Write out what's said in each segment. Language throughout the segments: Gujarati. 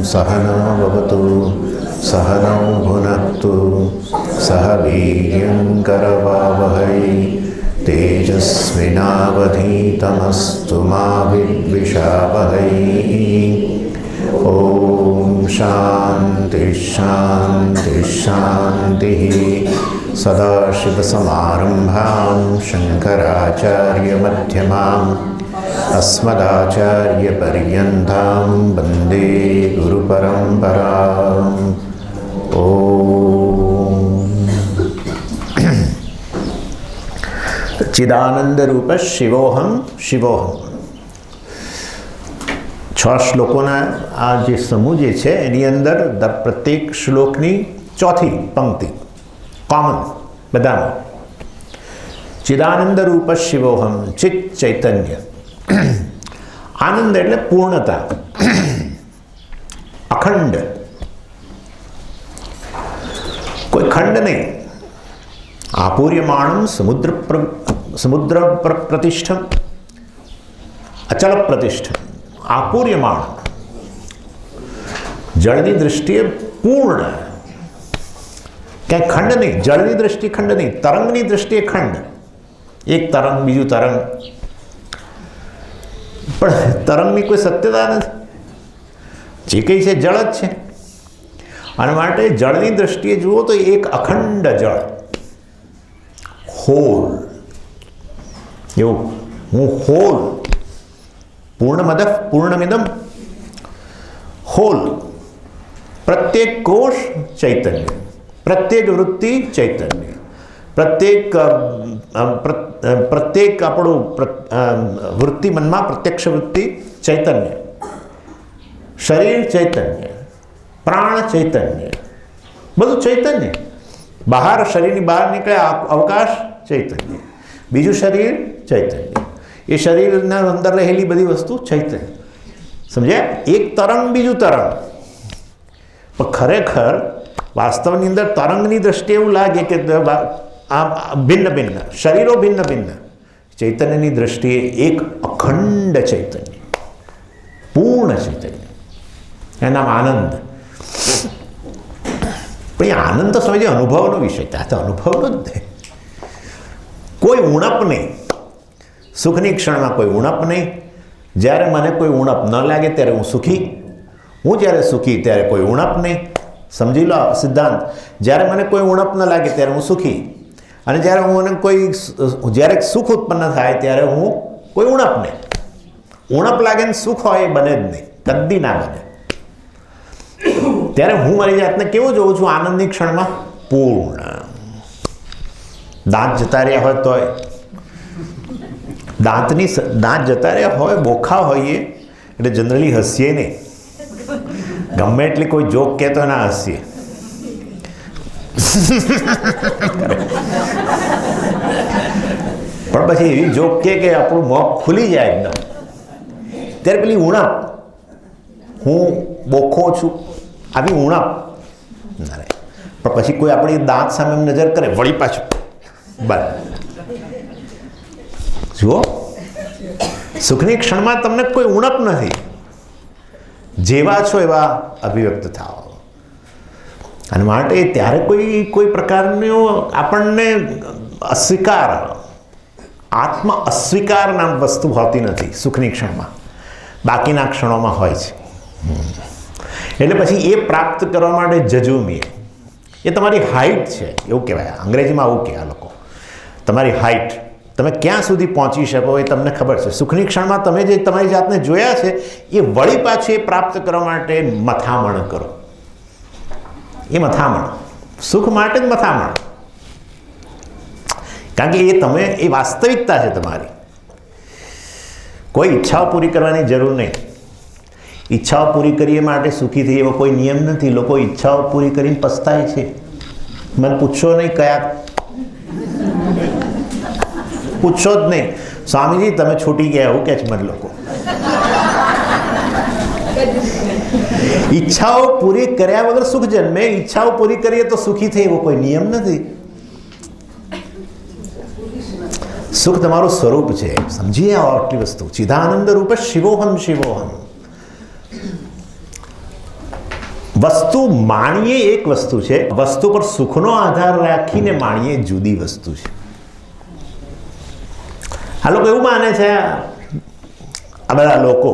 सहना भवतु सहनौ भुनक्तु सह वीर्यङ्करवावहै तेजस्विनावधीतमस्तु मा विद्विषावहै। ॐ शान्ति शान्ति शान्तिः। सदाशिवसमारम्भां शङ्कराचार्यमध्यमाम् अस्मदाचार्यपर्यन्तां वन्दे गुरुपरम्पराम्। ॐ ચિદાનંદરૂપ શિવોહમ શિવોહમ. 6 શ્લોકોના આ જે સમૂહ જે છે એની અંદર પ્રત્યેક શ્લોકની ચોથી પંક્તિ કોમન બધામાં ચિદાનંદરૂપ શિવોહમ, ચિત ચૈતન્ય. આનંદ એટલે પૂર્ણતા, અખંડ, કોઈ ખંડ નહીં. આપૂર્યમાણમ સમુદ્ર પ્રતિષ્ઠમ અચલ પ્રતિષ્ઠમ. આપૂર્યમાણ જળની દૃષ્ટિએ પૂર્ણ, ક્યાંય ખંડ નહીં. જળની દૃષ્ટિએ ખંડ નહીં, તરંગની દૃષ્ટિએ ખંડ. એક તરંગ બીજું તરંગ, પણ તરંગની કોઈ સત્યતા નથી. જે કંઈ છે જળ જ છે. અને માટે જળની દૃષ્ટિએ જુઓ તો એક અખંડ જળ, હોલ. એવું હું હોલ, પૂર્ણમદ પૂર્ણમિદમ, હોલ. પ્રત્યેક કોષ ચૈતન્ય, પ્રત્યેક વૃત્તિ ચૈતન્ય, પ્રત્યેક આપણું વૃત્તિ મનમાં પ્રત્યક્ષ વૃત્તિ ચૈતન્ય, શરીર ચૈતન્ય, પ્રાણ ચૈતન્ય, બધું ચૈતન્ય. બહાર શરીરની બહાર નીકળે અવકાશ ચૈતન્ય, બીજું શરીર ચૈતન્ય. એ શરીરના અંદર રહેલી બધી વસ્તુ ચૈતન્ય. સમજ્યા? એક તરંગ બીજું તરંગ. પણ ખરેખર વાસ્તવની અંદર તરંગની દ્રષ્ટિએ એવું લાગે કે આ ભિન્ન ભિન્ન શરીરો, ભિન્ન ભિન્ન. ચૈતન્યની દ્રષ્ટિએ એક અખંડ ચૈતન્ય, પૂર્ણ ચૈતન્ય. એનું નામ આનંદ. પણ એ આનંદ તો સમજે અનુભવનો વિષય. ત્યાં તો અનુભવનો જ નહીં. કોઈ ઉણપ નહીં. સુખની ક્ષણમાં કોઈ ઉણપ નહીં. જ્યારે મને કોઈ ઉણપ ન લાગે ત્યારે હું સુખી. હું જ્યારે સુખી ત્યારે કોઈ ઉણપ નહીં. સમજી લો સિદ્ધાંત. જ્યારે મને કોઈ ઉણપ ન લાગે ત્યારે હું સુખી. અને જ્યારે જ્યારે સુખ ઉત્પન્ન થાય ત્યારે હું કોઈ ઉણપ નહીં. ઉણપ લાગે ને સુખ હોય એ બને જ નહીં, કદી ના બને. ત્યારે હું મારી જાતને કેવું જોઉં છું? આનંદની ક્ષણમાં પૂર્ણ. દાંત જતા રહ્યા હોય તોય, દાંત જતા રહ્યા હોય, બોખા હોઈએ એટલે જનરલી હસીએ નહીં. ગમે એટલી કોઈ જોક કહે તો ના હસીએ. પણ પછી એવી જોક કે આપણું મોં ખુલી જાય એકદમ, ત્યારે પેલી ઉણપ, હું બોખો છું, આવી ઉણપ ના રહે. પણ પછી કોઈ આપણી દાંત સામે નજર કરે, વળી પાછું બસ. જુઓ, સુખની ક્ષણમાં તમને કોઈ ઉણપ નથી. જેવા છો એવા અભિવ્યક્ત થાઓ. અને માટે ત્યારે કોઈ પ્રકારનો આપણને અસ્વીકાર, આત્મ અસ્વીકાર નામ વસ્તુ હોતી નથી સુખની ક્ષણમાં. બાકીના ક્ષણોમાં હોય છે. એટલે પછી એ પ્રાપ્ત કરવા માટે જજુમીએ. એ તમારી હાઈટ છે એવું કહેવાય. અંગ્રેજીમાં આવું કહે આ લોકો. તમારી હાઈટ, તમે ક્યાં સુધી પહોંચી શકો એ તમને ખબર છે. સુખની ક્ષણમાં તમે જે તમારી જાતને જોયા છે એ વળી પાછું એ પ્રાપ્ત કરવા માટે મથામણ કરો. એ મથામણ, સુખ માટે જ મથામણ. કારણ કે એ વાસ્તવિકતા છે તમારી. કોઈ ઈચ્છાઓ પૂરી કરવાની જરૂર નહીં. ઈચ્છાઓ પૂરી કરીએ માટે સુખી થઈ એવો કોઈ નિયમ નથી. લોકો ઈચ્છાઓ પૂરી કરીને પસ્તાય છે. મને પૂછશો નહીં કયા, પૂછશો જ નહીં. સ્વામીજી તમે છૂટી ગયા એવું કે છે મને લોકો. ઈચ્છાઓ પૂરી કર્યા વગર સુખ જન્મે. ઈચ્છાઓ પૂરી કરીએ તો સુખી થઈ એવો કોઈ નિયમ નથી. સુખ તમારું સ્વરૂપ છે. સમજીએ આટલી વસ્તુ. ચિદાનંદ રૂપ શિવોહમ શિવોહમ. વસ્તુ માણીએ એક વસ્તુ છે, વસ્તુ પર સુખનો આધાર રાખીને માણીએ જુદી વસ્તુ છે. આ લોકો એવું માને છે, આ બધા લોકો,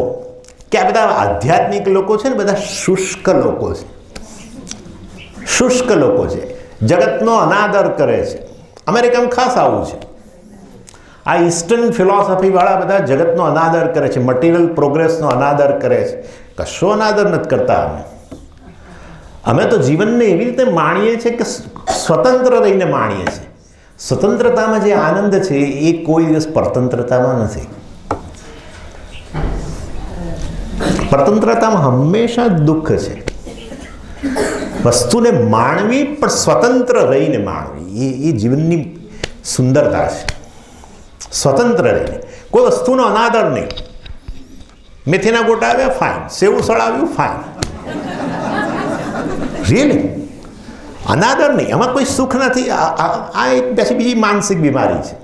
કે આ બધા આધ્યાત્મિક લોકો છે ને બધા શુષ્ક લોકો છે. શુષ્ક લોકો છે, જગતનો અનાદર કરે છે. અમેરિકામાં ખાસ આવું છે. આ ઈસ્ટર્ન ફિલોસોફીવાળા બધા જગતનો અનાદર કરે છે, મટીરિયલ પ્રોગ્રેસનો અનાદર કરે છે. કશો અનાદર નથી કરતા. અમે તો જીવનને એવી રીતે માણીએ છીએ કે સ્વતંત્ર રહીને માણીએ છીએ. સ્વતંત્રતામાં જે આનંદ છે એ કોઈ દિવસ પરતંત્રતામાં નથી. પરતંત્રતામાં હંમેશા દુઃખ છે. વસ્તુને માણવી પણ સ્વતંત્ર રહીને માણવી એ જીવનની સુંદરતા છે. સ્વતંત્ર રહીને, કોઈ વસ્તુનો અનાદર નહીં. મેથીના ગોટા આવ્યા, ફાઇન. સેવું સળાવ્યું, ફાઇન. રિયલી અનાદર નહીં, આમાં કોઈ સુખ નથી. આ એક પછી બીજી માનસિક બીમારી છે.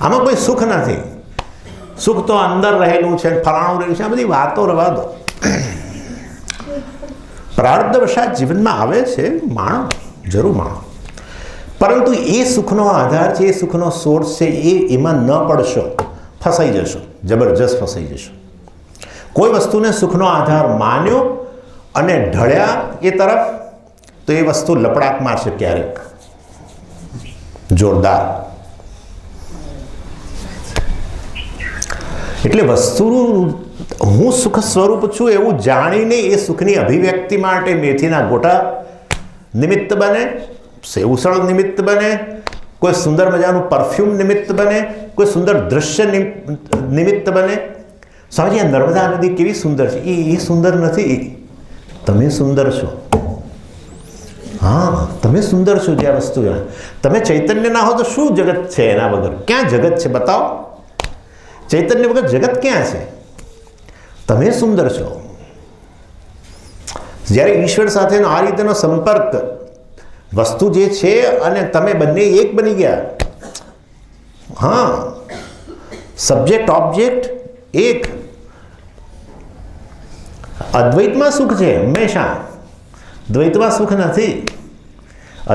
આમાં કોઈ સુખ નથી. સુખ તો અંદર રહેલું છે, ફલાણું રહેલું છે, આ બધી વાતો રવા દો. પ્રારબ્ધવશાત જીવનમાં આવે છે, માણો, જરૂર માણો, પરંતુ એ સુખનો આધાર છે, એ સુખનો સોર્સ છે, એમાં ન પડશો, ફસાઈ જશો, જબરજસ્ત ફસાઈ જશો. કોઈ વસ્તુને સુખનો આધાર માન્યો અને ઢળ્યા એ તરફ, તો એ વસ્તુ લપડાક મારશે ક્યારેક જોરદાર. એટલે વસ્તુ હું સુખ સ્વરૂપ છું એવું જાણીને એ સુખની અભિવ્યક્તિ માટે મેથીના ગોટા નિમિત્ત બને, સેવસળ નિમિત્ત બને, કોઈ સુંદર મજાનું પરફ્યુમ નિમિત્ત બને, કોઈ સુંદર દૃશ્ય નિમિત્ત બને. સ્વામીજી, આ નર્મદા નદી કેવી સુંદર છે. એ સુંદર નથી, તમે સુંદર છો. હા, તમે સુંદર છો. જે આ વસ્તુ, તમે ચૈતન્ય ના હો તો શું જગત છે એના વગર? ક્યાં જગત છે બતાવો? ચૈતન્ય વગર જગત ક્યાં છે? તમે સુંદર છો. જ્યારે ઈશ્વર સાથેનો આ રીતેનો સંપર્ક, વસ્તુ જે છે અને તમે બંને એક બની ગયા. હા, સબ્જેક્ટ ઓબ્જેક્ટ એક. અદ્વૈતમાં સુખ છે હંમેશા, દ્વૈતમાં સુખ નથી.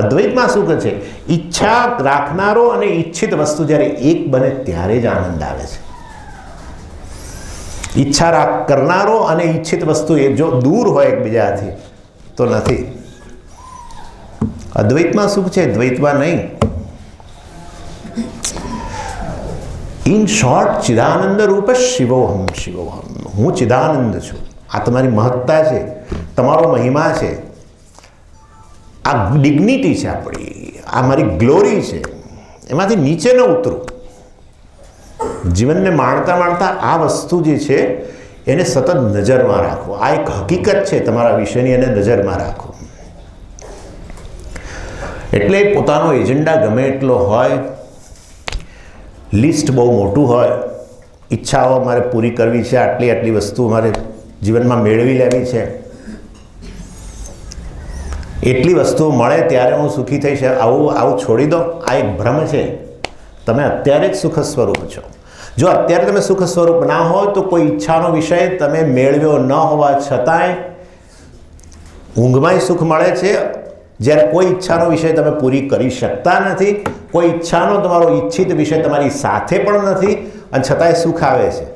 અદ્વૈતમાં સુખ છે. ઈચ્છા રાખનારો અને ઈચ્છિત વસ્તુ જ્યારે એક બને ત્યારે જ આનંદ આવે છે. ઈચ્છા કરનારો અને ઈચ્છિત વસ્તુ એ જો દૂર હોય એકબીજાથી તો નથી. અદ્વૈતમાં સુખ છે, દ્વૈતમાં નહીં. ઇન શોર્ટ, ચિદાનંદ રૂપ શિવોહમ શિવોહમ. હું ચિદાનંદ છું. આ તમારી મહત્તા છે, તમારો મહિમા છે, આ ડિગ્નિટી છે આપણી, આ મારી ગ્લોરી છે. એમાંથી નીચે ન ઉતરું. જીવનને માણતા માણતા આ વસ્તુ જે છે એને સતત નજરમાં રાખો. આ એક હકીકત છે તમારા વિષયની, એને નજરમાં રાખો. એટલે પોતાનો એજન્ડા ગમે એટલો હોય, લિસ્ટ બહુ મોટું હોય, ઈચ્છાઓ મારે પૂરી કરવી છે, આટલી આટલી વસ્તુ મારે જીવનમાં મેળવી લેવી છે, એટલી વસ્તુઓ મળે ત્યારે હું સુખી થઈશ, આવું છોડી દો. આ એક ભ્રમ છે. તમે અત્યારે જ સુખ સ્વરૂપ છો. જો અત્યારે તમે સુખ સ્વરૂપ ના હો તો કોઈ ઈચ્છાનો વિષય તમે મેળવ્યો ન હોવા છતાંય ઊંઘમાંય સુખ મળે છે. જ્યારે કોઈ ઈચ્છાનો વિષય તમે પૂરી કરી શકતા નથી, કોઈ ઈચ્છાનો તમારો ઈચ્છિત વિષય તમારી સાથે પણ નથી, અને છતાંય સુખ આવે છે.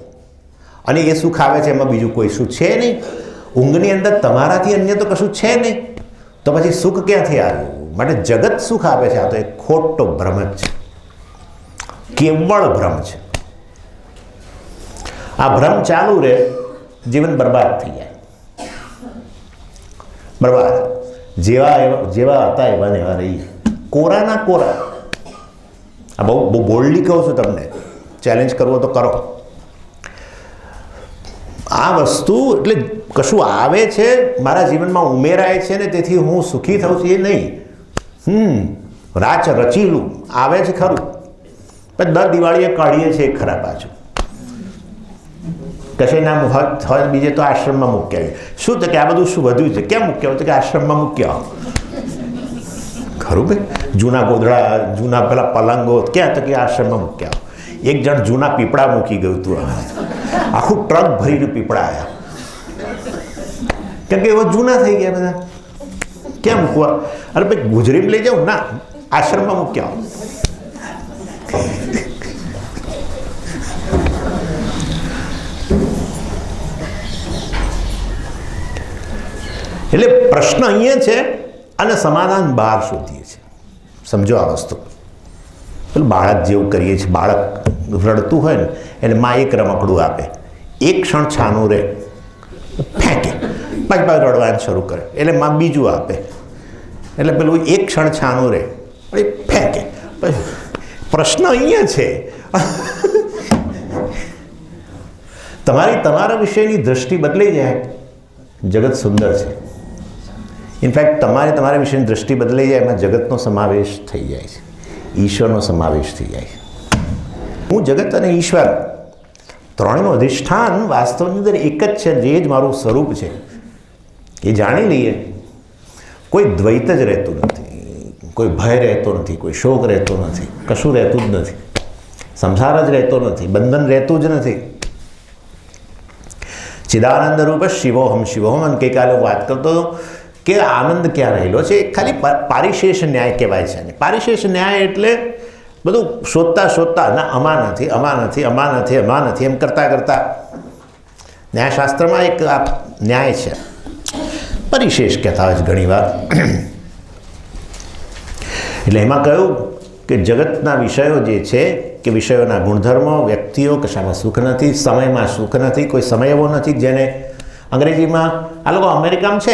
અને એ સુખ આવે છે એમાં બીજું કોઈ સુખ છે નહીં. ઊંઘની અંદર તમારાથી અન્ય તો કશું છે નહીં, તો પછી સુખ ક્યાંથી આવ્યું? માટે જગત સુખ આપે છે. આ તો એક ખોટો ભ્રમ જ છે, કેવળ ભ્રમ છે. આ ભ્રમ ચાલુ રહે, જીવન બરબાદ થઈ જાય. બરબાદ. જેવા હતા એવા ને એવા રહી. કોરાના કોરા. આ બહુ બોલ્ડલી કહું છું તમને, ચેલેન્જ કરવો તો કરો. આ વસ્તુ એટલે કશું આવે છે મારા જીવનમાં, ઉમેરાય છે ને તેથી હું સુખી થઉં છું એ નહીં. રાચ રચીલું આવે છે ખરું, પણ દર દિવાળીએ કાઢીએ છીએ ખરા પાછું. કશે ના હોય બીજે તો આશ્રમમાં મૂક્યા. શું તો કે આ બધું શું વધ્યું છે, ક્યાં મૂક્યા? તો કે આશ્રમમાં મૂક્યા. ખરું ભાઈ? જૂના ગોદડા, જૂના પેલા પલંગો ક્યાં? તો કે આશ્રમમાં મૂક્યા. એક જણ જૂના પીપળા મૂકી ગયું હતું. આખું ટ્રક ભરીને પીપળા આવ્યા. કેમ કે એવા જૂના થઈ ગયા બધા. ક્યાં મૂકવા? અરે ભાઈ ગુજરીમાં લઈ જાઉં ના, આશ્રમમાં મૂક્યા આવો. એટલે પ્રશ્ન અહીંયા છે અને સમાધાન બહાર શોધીએ છીએ. સમજો આ વસ્તુ. પેલું બાળક જેવું કરીએ છીએ. બાળક રડતું હોય ને એટલે માં એક રમકડું આપે, એક ક્ષણ છાનું રહે, ફેંકે, પાછું રડવાનું શરૂ કરે એટલે માં બીજું આપે, એટલે પેલું એક ક્ષણ છાનું રહે પછી ફેંકે. પ્રશ્ન અહીંયા છે તમારા વિષયની દ્રષ્ટિ બદલાઈ જાય, જગત સુંદર છે. ઇનફેક્ટ તમારા વિષયની દ્રષ્ટિ બદલાઈ જાય, એમાં જગતનો સમાવેશ થઈ જાય છે, ઈશ્વરનો સમાવેશ થઈ જાય છે. હું જગત અને ઈશ્વર ત્રણનું અધિષ્ઠાન વાસ્તવની અંદર એક જ છે, જે જ મારું સ્વરૂપ છે એ જાણી લઈએ. કોઈ દ્વૈત જ રહેતું નથી, કોઈ ભય રહેતો નથી, કોઈ શોક રહેતો નથી, કશું રહેતું જ નથી, સંસાર જ રહેતો નથી, બંધન રહેતું જ નથી. ચિદાનંદ રૂપ શિવોહમ શિવોહમ. અને ગઈકાલે હું વાત કરતો હતો કે આનંદ ક્યાં રહેલો છે. ખાલી પારિશેષ ન્યાય કહેવાય છે. પારિશેષ ન્યાય એટલે બધું શોધતા ના આમાં નથી, આમાં નથી, આમાં નથી, આમાં નથી એમ કરતાં ન્યાયશાસ્ત્રમાં એક ન્યાય છે, પરિશેષ કહેતા હોય છે ઘણી વાર. એટલે એમાં કહ્યું કે જગતના વિષયો જે છે કે વિષયોના ગુણધર્મો, વ્યક્તિઓ, કશામાં સુખ નથી, સમયમાં સુખ નથી, કોઈ સમય એવો નથી જેને અંગ્રેજીમાં આ લોકો અમેરિકામાં છે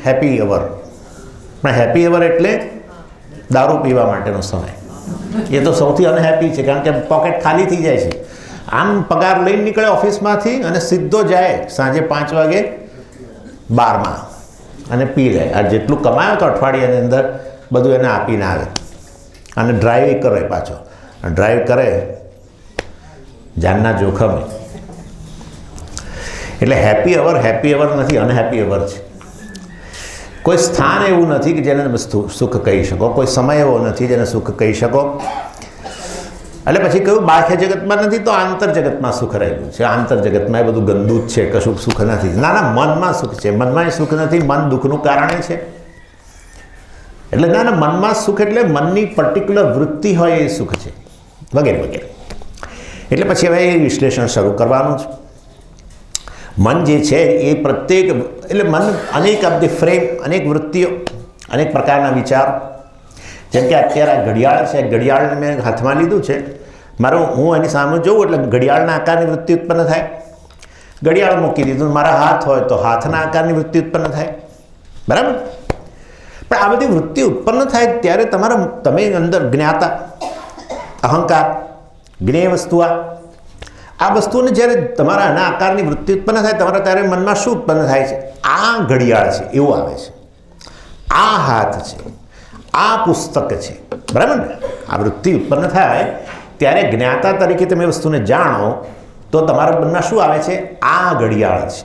હેપી અવર, પણ હેપી અવર એટલે દારૂ પીવા માટેનો સમય. એ તો સૌથી અનહેપી છે, કારણ કે પોકેટ ખાલી થઈ જાય છે. આમ પગાર લઈને નીકળે ઓફિસમાંથી અને સીધો જાય સાંજે 5 વાગે બારમાં અને પી લે. આ જેટલું કમાયો તો અઠવાડિયાની અંદર બધું એને આપીને આવે અને ડ્રાઈવ કરે પાછો. ડ્રાઈવ કરે જાનના જોખમે. એટલે હેપી અવર નથી, અનહેપી અવર છે. કોઈ સ્થાન એવું નથી કે જેને સુખ કહી શકો, કોઈ સમય એવો નથી જેને સુખ કહી શકો. એટલે પછી કહ્યું બાહ્ય જગતમાં નથી તો આંતર જગતમાં સુખ રહેલું છે. આંતર જગતમાં એ બધું ગંદુ જ છે, કશું સુખ નથી. ના મનમાં સુખ છે, મનમાં સુખ નથી, મન દુઃખનું કારણે છે. એટલે ના મનમાં સુખ એટલે મનની પર્ટિક્યુલર વૃત્તિ હોય એ સુખ છે, વગેરે વગેરે. એટલે પછી હવે એ વિશ્લેષણ શરૂ કરવાનું છે. મન જે છે એ પ્રત્યેક એટલે મન અનેક ઓફ ધી ફ્રેમ, અનેક વૃત્તિઓ, અનેક પ્રકારના વિચાર. જેમ કે અત્યારે આ ઘડિયાળ છે, ઘડિયાળને મેં હાથમાં લીધું છે, હું એની સામે જોઉં એટલે ઘડિયાળના આકારની વૃત્તિ ઉત્પન્ન થાય. ઘડિયાળ મૂકી દીધું, મારા હાથ હોય તો હાથના આકારની વૃત્તિ ઉત્પન્ન થાય, બરાબર. પણ આ બધી વૃત્તિ ઉત્પન્ન થાય ત્યારે તમે અંદર જ્ઞાતા, અહંકાર, જ્ઞેય વસ્તુ, આ વસ્તુને જ્યારે તમારા આના આકારની વૃત્તિ ઉત્પન્ન થાય ત્યારે મનમાં શું ઉત્પન્ન થાય છે? આ ઘડિયાળ છે એવું આવે છે, આ હાથ છે, આ પુસ્તક છે, બરાબર ને? આ વૃત્તિ ઉત્પન્ન થાય ત્યારે જ્ઞાતા તરીકે તમે વસ્તુને જાણો તો તમારા મનમાં શું આવે છે? આ ઘડિયાળ છે,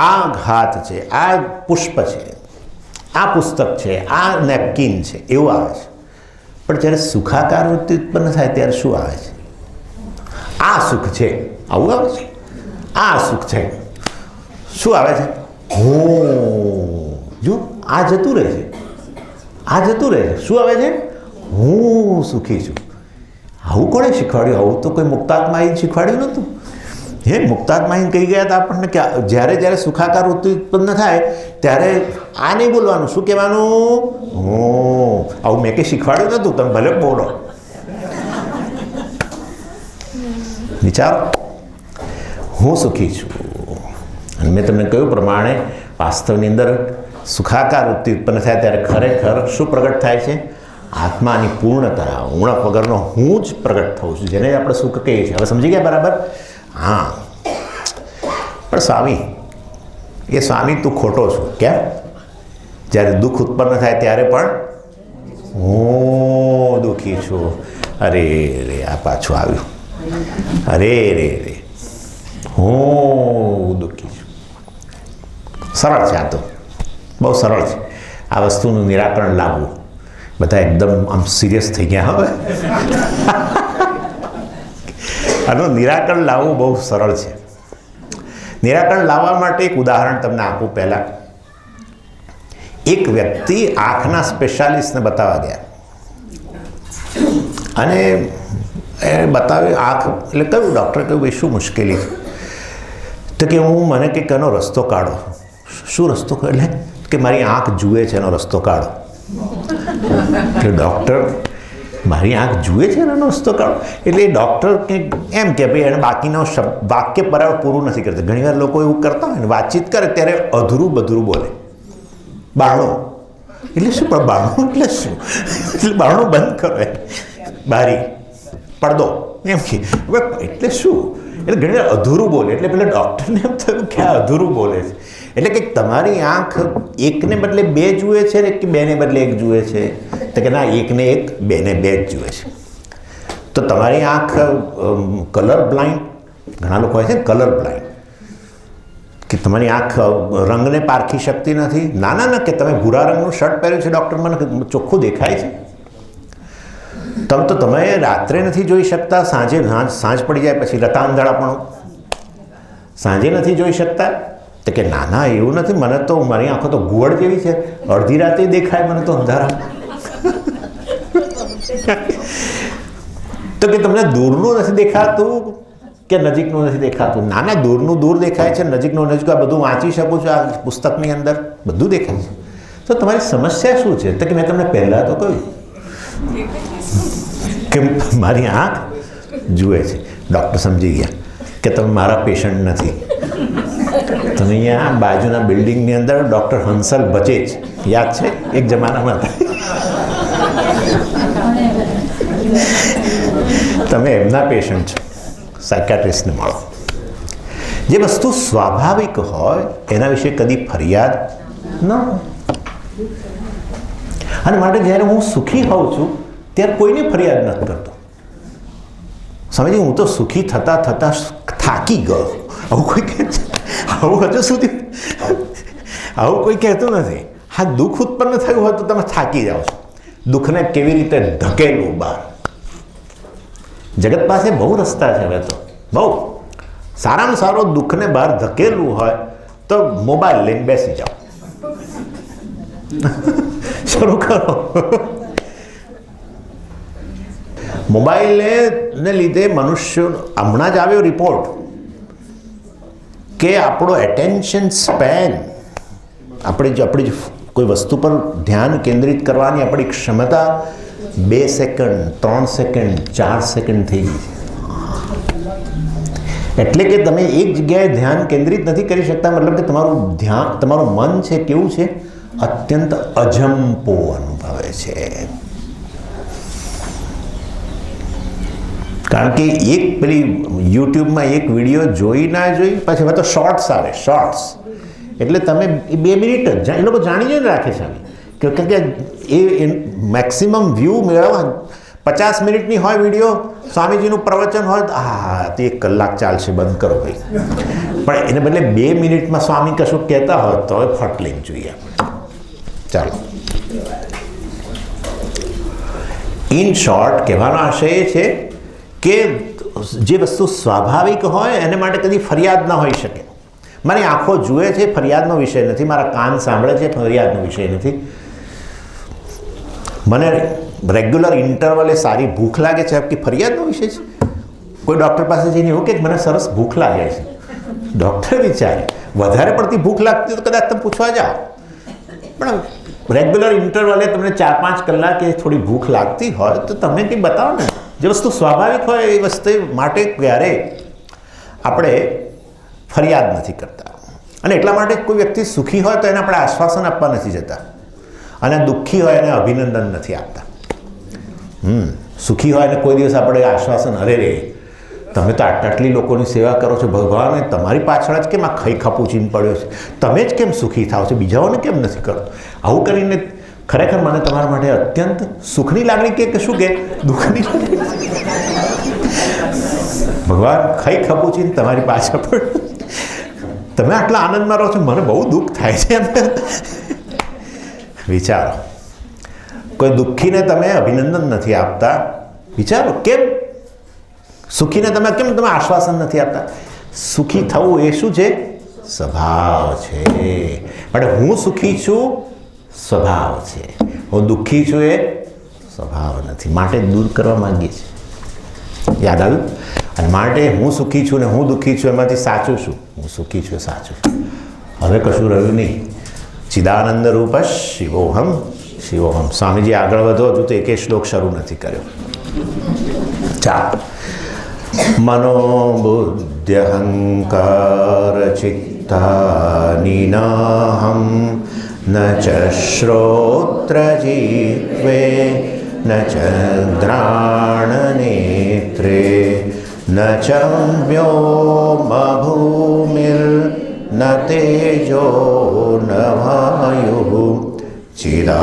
આ હાથ છે, આ પુષ્પ છે, આ પુસ્તક છે, આ નેપકિન છે, એવું આવે છે. પણ જ્યારે સુખાકાર વૃત્તિ ઉત્પન્ન થાય ત્યારે શું આવે છે? આ સુખ છે, આવું આવે છે. આ સુખ છે, શું આવે છે? હું જો આ જતું રહે છે, આ જતું રહે છે, શું આવે છે? હું સુખી છું. આવું કોણે શીખવાડ્યું? આવું તો કોઈ મુક્તાત્માએ શીખવાડ્યું નહોતું. મુક્તાત્માએ કહી ગયા હતા આપણને કે જ્યારે સુખાકાર વૃત્તિ ઉત્પન્ન થાય ત્યારે આ નહીં બોલવાનું, શું કહેવાનું? હું. આવું મેં કંઈ શીખવાડ્યું નહોતું, તમે ભલે બોલો. વિચારો, હું સુખી છું. અને મેં તમને કહ્યું પ્રમાણે વાસ્તવની અંદર સુખાકાર વૃત્તિ ઉત્પન્ન થાય ત્યારે ખરેખર શું પ્રગટ થાય છે? આત્માની પૂર્ણતા, ઉણપ વગરનો હું જ પ્રગટ થઉં છું, જેને આપણે સુખ કહીએ છીએ. હવે સમજી ગયા બરાબર? હા. પણ સ્વામી તું ખોટો છું. કેમ? જ્યારે દુઃખ ઉત્પન્ન થાય ત્યારે પણ હું દુઃખી છું. અરે આ પાછું આવ્યું. અરે હું દુઃખી છું. સરળ છે, આ તો બહુ સરળ છે. આ વસ્તુનું નિરાકરણ લાવવું. બધા એકદમ આમ સિરિયસ થઈ ગયા. હવે આનું નિરાકરણ લાવવું બહુ સરળ છે. નિરાકરણ લાવવા માટે એક ઉદાહરણ તમને આપું. પહેલાં એક વ્યક્તિ આંખના સ્પેશિયાલિસ્ટને બતાવવા ગયા અને એ બતાવે આંખ એટલે કહ્યું, ડૉક્ટર કહ્યું ભાઈ શું મુશ્કેલી છે? તો કે મને કંઈક એનો રસ્તો કાઢો. શું રસ્તો કાઢો? એટલે કે મારી આંખ જુએ છે એનો રસ્તો કાઢો. એટલે ડૉક્ટર મારી આંખ જુએ છે એનો રસ્તો કાઢો એટલે એ ડૉક્ટર કંઈક એમ કે ભાઈ એને બાકીનો વાક્ય બરાબર પૂરું નથી કરતા. ઘણીવાર લોકો એવું કરતા હોય ને, વાતચીત કરે ત્યારે અધૂરું બધુરું બોલે. બારણું એટલે શું? પણ બારણું એટલે શું? એટલે બારણું બંધ કરો, બારી પડદો એમ કે એટલે શું? એટલે ઘણી વાર અધૂરું બોલે. એટલે પેલા ડૉક્ટરને એમ થયું કે આ અધૂરું બોલે છે. એટલે કે તમારી આંખ એકને બદલે બે જુએ છે ને કે બેને બદલે એક જુએ છે? તો કે ના, એકને એક બેને બે જ જુએ છે. તો તમારી આંખ કલર બ્લાઇન્ડ, ઘણા લોકો હોય છે કલર બ્લાઇન્ડ, કે તમારી આંખ રંગને પારખી શકતી નથી. ના ના ના, કે તમે ભૂરા રંગનું શર્ટ પહેર્યું છે ડૉક્ટર, મને ચોખ્ખું દેખાય છે. તમે રાત્રે નથી જોઈ શકતા, સાંજ પડી જાય પછી રતાંધળાપણું, સાંજે નથી જોઈ શકતા? તો કે ના ના એવું નથી, મને તો મારી આંખો તો ગુવડ જેવી છે, અડધી રાતે દેખાય મને તો અંધારા. તો કે તમને દૂરનું નથી દેખાતું કે નજીકનું નથી દેખાતું? ના ના, દૂરનું દૂર દેખાય છે, નજીકનું નજીક. આ બધું વાંચી શકું છું, આ પુસ્તકની અંદર બધું દેખાય છે. તો તમારી સમસ્યા શું છે? તો કે મેં તમને પહેલાં તો કહ્યું કે મારી આંખ જુએ છે. ડૉક્ટર સમજી ગયા કે તમે મારા પેશન્ટ નથી. તમે અહીંયા બાજુના બિલ્ડિંગની અંદર ડૉક્ટર હંસલ બચેજ, યાદ છે એક જમાનામાં હતા, તમે એમના પેશન્ટ છો. સાયકાટ્રિસ્ટને મળો. જે વસ્તુ સ્વાભાવિક હોય એના વિશે કદી ફરિયાદ ન હોય. અને માટે જ્યારે હું સુખી હોઉં છું ત્યારે કોઈની ફરિયાદ નથી કરતો. સમજી, હું તો સુખી થતાં થતાં થાકી ગયો. આવું કોઈ કહે છે? આવું હજુ સુધી આવું કોઈ કહેતું નથી. હા, દુઃખ ઉત્પન્ન થયું હોય તો તમે થાકી જાઓ છો. દુઃખને કેવી રીતે ધકેલવું બહાર? જગત પાસે બહુ રસ્તા છે હવે તો, બહુ. સારામાં સારો દુઃખને બહાર ધકેલવું હોય તો મોબાઈલ લઈને બેસી જાઓ, શરૂ કરો. મોબાઈલને લીધે મનુષ્ય, હમણાં જ આવ્યો રિપોર્ટ કે આપણો એટેન્શન સ્પેન, આપણી કોઈ વસ્તુ પર ધ્યાન કેન્દ્રિત કરવાની આપણી ક્ષમતા 2 સેકન્ડ, 3 સેકન્ડ, 4 સેકન્ડ થઈ ગઈ છે. એટલે કે તમે એક જગ્યાએ ધ્યાન કેન્દ્રિત નથી કરી શકતા. મતલબ કે તમારું મન છે કેવું છે? અત્યંત અજંપો અનુભવે છે. કારણ કે એક પેલી યુટ્યુબમાં એક વિડીયો જોઈ ના જોઈ, પછી હવે તો શોર્ટ્સ આવે, શોર્ટ્સ એટલે તમે 2 મિનિટ જ એ લોકો જાણી જોઈને રાખે છે. કારણ કે એ મેક્સિમમ વ્યૂ મેળવવા 50 મિનિટની હોય વિડીયો, સ્વામીજીનું પ્રવચન હોય તો હા તે 1 કલાક ચાલશે, બંધ કરો ભાઈ. પણ એને બદલે 2 મિનિટમાં સ્વામી કશું કહેતા હોય તો ફટ લઈને જોઈએ. ચાલો, ઇન શોર્ટ કહેવાનો આશય એ છે કે જે વસ્તુ સ્વાભાવિક હોય એને માટે કદી ફરિયાદ ન હોઈ શકે. મારી આંખો જુએ છે, ફરિયાદનો વિષય નથી. મારા કાન સાંભળે છે, ફરિયાદનો વિષય નથી. મને રેગ્યુલર ઇન્ટરવલે સારી ભૂખ લાગે છે, કે ફરિયાદનો વિષય છે? કોઈ ડૉક્ટર પાસે જઈને એવું કે મને સરસ ભૂખ લાગે છે, ડૉક્ટર વિચારે વધારે પડતી ભૂખ લાગતી તો કદાચ તમે પૂછવા જાઓ. પણ રેગ્યુલર ઇન્ટરવલે તમને 4-5 કલાકે થોડી ભૂખ લાગતી હોય તો તમે કંઈ બતાવો ને. જે વસ્તુ સ્વાભાવિક હોય એ વસ્તુ માટે ક્યારેય આપણે ફરિયાદ નથી કરતા. અને એટલા માટે કોઈ વ્યક્તિ સુખી હોય તો એને આપણે આશ્વાસન આપવા નથી જતા, અને દુઃખી હોય એને અભિનંદન નથી આપતા. સુખી હોય ને કોઈ દિવસ આપણે આશ્વાસન, અરે રે તમે તો આટલી લોકોની સેવા કરો છો, ભગવાન તમારી પાછળ જ કેમ આ ખઈ ખપુચીને પડ્યો છે, તમે જ કેમ સુખી થાવ છો, બીજાઓને કેમ નથી કરતો? આવું કરીને ખરેખર મને તમારા માટે અત્યંત સુખની લાગણી કે શું કે દુઃખની લાગણી? ભગવાન ખઈ ખપુચીને તમારી પાછળ પડ્યો, તમે આટલા આનંદમાં રહો છો, મને બહુ દુઃખ થાય છે. વિચારો, કોઈ દુઃખીને તમે અભિનંદન નથી આપતા. વિચારો કેમ? સુખીને તમે કેમ આશ્વાસન નથી આપતા? સુખી થવું એ શું છે? સ્વભાવ છે. માટે હું સુખી છું સ્વભાવ છે, હું દુઃખી છું એ સ્વભાવ નથી. માટે દૂર કરવા માંગીએ છીએ. યાદ આવ્યું? અને માટે હું સુખી છું ને હું દુઃખી છું એમાંથી સાચું શું? હું સુખી છું સાચું. હવે કશું રહ્યું નહીં. ચિદાનંદ રૂપ શિવોહમ શિવોહમ. સ્વામીજી આગળ વધો, હજુ તો એકે શ્લોક શરૂ નથી કર્યો. ચાલો. મનોબુદ્ધ્યહંકાર ચિત્તાની નાહમ ન ચ શ્રોત્ર જીવે ન ચ ઘ્રાણનેત્રે ન ચ વ્યોમભૂમિર ન તેજો ન વાયુઃ ચિદાનંદરૂપ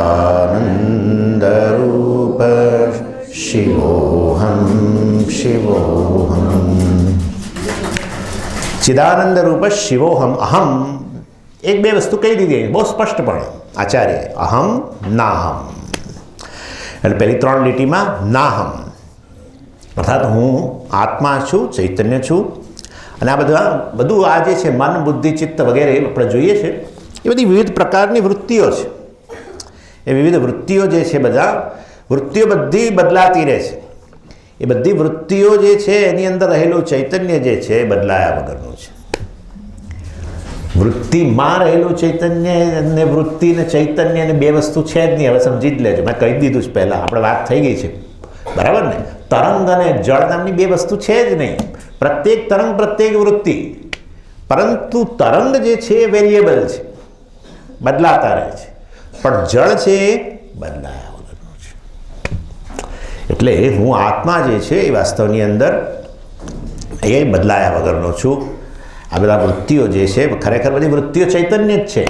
શિવોહમ શિવોહમ. ચિદાનંદ રૂપ શિવોહમ. અહમ એક બે વસ્તુ કહી દીધી બહુ સ્પષ્ટપણે આચાર્ય. અહમ નાહમ એટલે પહેલી ત્રણ લીટીમાં નાહમ અર્થાત હું આત્મા છું, ચૈતન્ય છું. અને આ બધું આ જે છે મન બુદ્ધિ ચિત્ત વગેરે આપણે જોઈએ છે એ બધી વિવિધ પ્રકારની વૃત્તિઓ છે. એ વિવિધ વૃત્તિઓ જે છે વૃત્તિઓ બધી બદલાતી રહે છે. એ બધી વૃત્તિઓ જે છે એની અંદર રહેલું ચૈતન્ય જે છે એ બદલાયા વગરનું છે. વૃત્તિમાં રહેલું ચૈતન્ય અને વૃત્તિ ને ચૈતન્ય ને બે વસ્તુ છે જ નહીં. હવે સમજી જ લેજો, મેં કહી દીધું જ પહેલાં, આપણે વાત થઈ ગઈ છે, બરાબર ને? તરંગ અને જળ નામની બે વસ્તુ છે જ નહીં. પ્રત્યેક તરંગ પ્રત્યેક વૃત્તિ, પરંતુ તરંગ જે છે એ વેરિયેબલ છે, બદલાતા રહે છે. પણ જળ છે એ બદલાયા વગરનું છે. એટલે હું આત્મા જે છે એ વાસ્તવની અંદર એ બદલાયા વગરનો છું. આ બધા વૃત્તિઓ જે છે ખરેખર બધી વૃત્તિઓ ચૈતન્ય જ છે,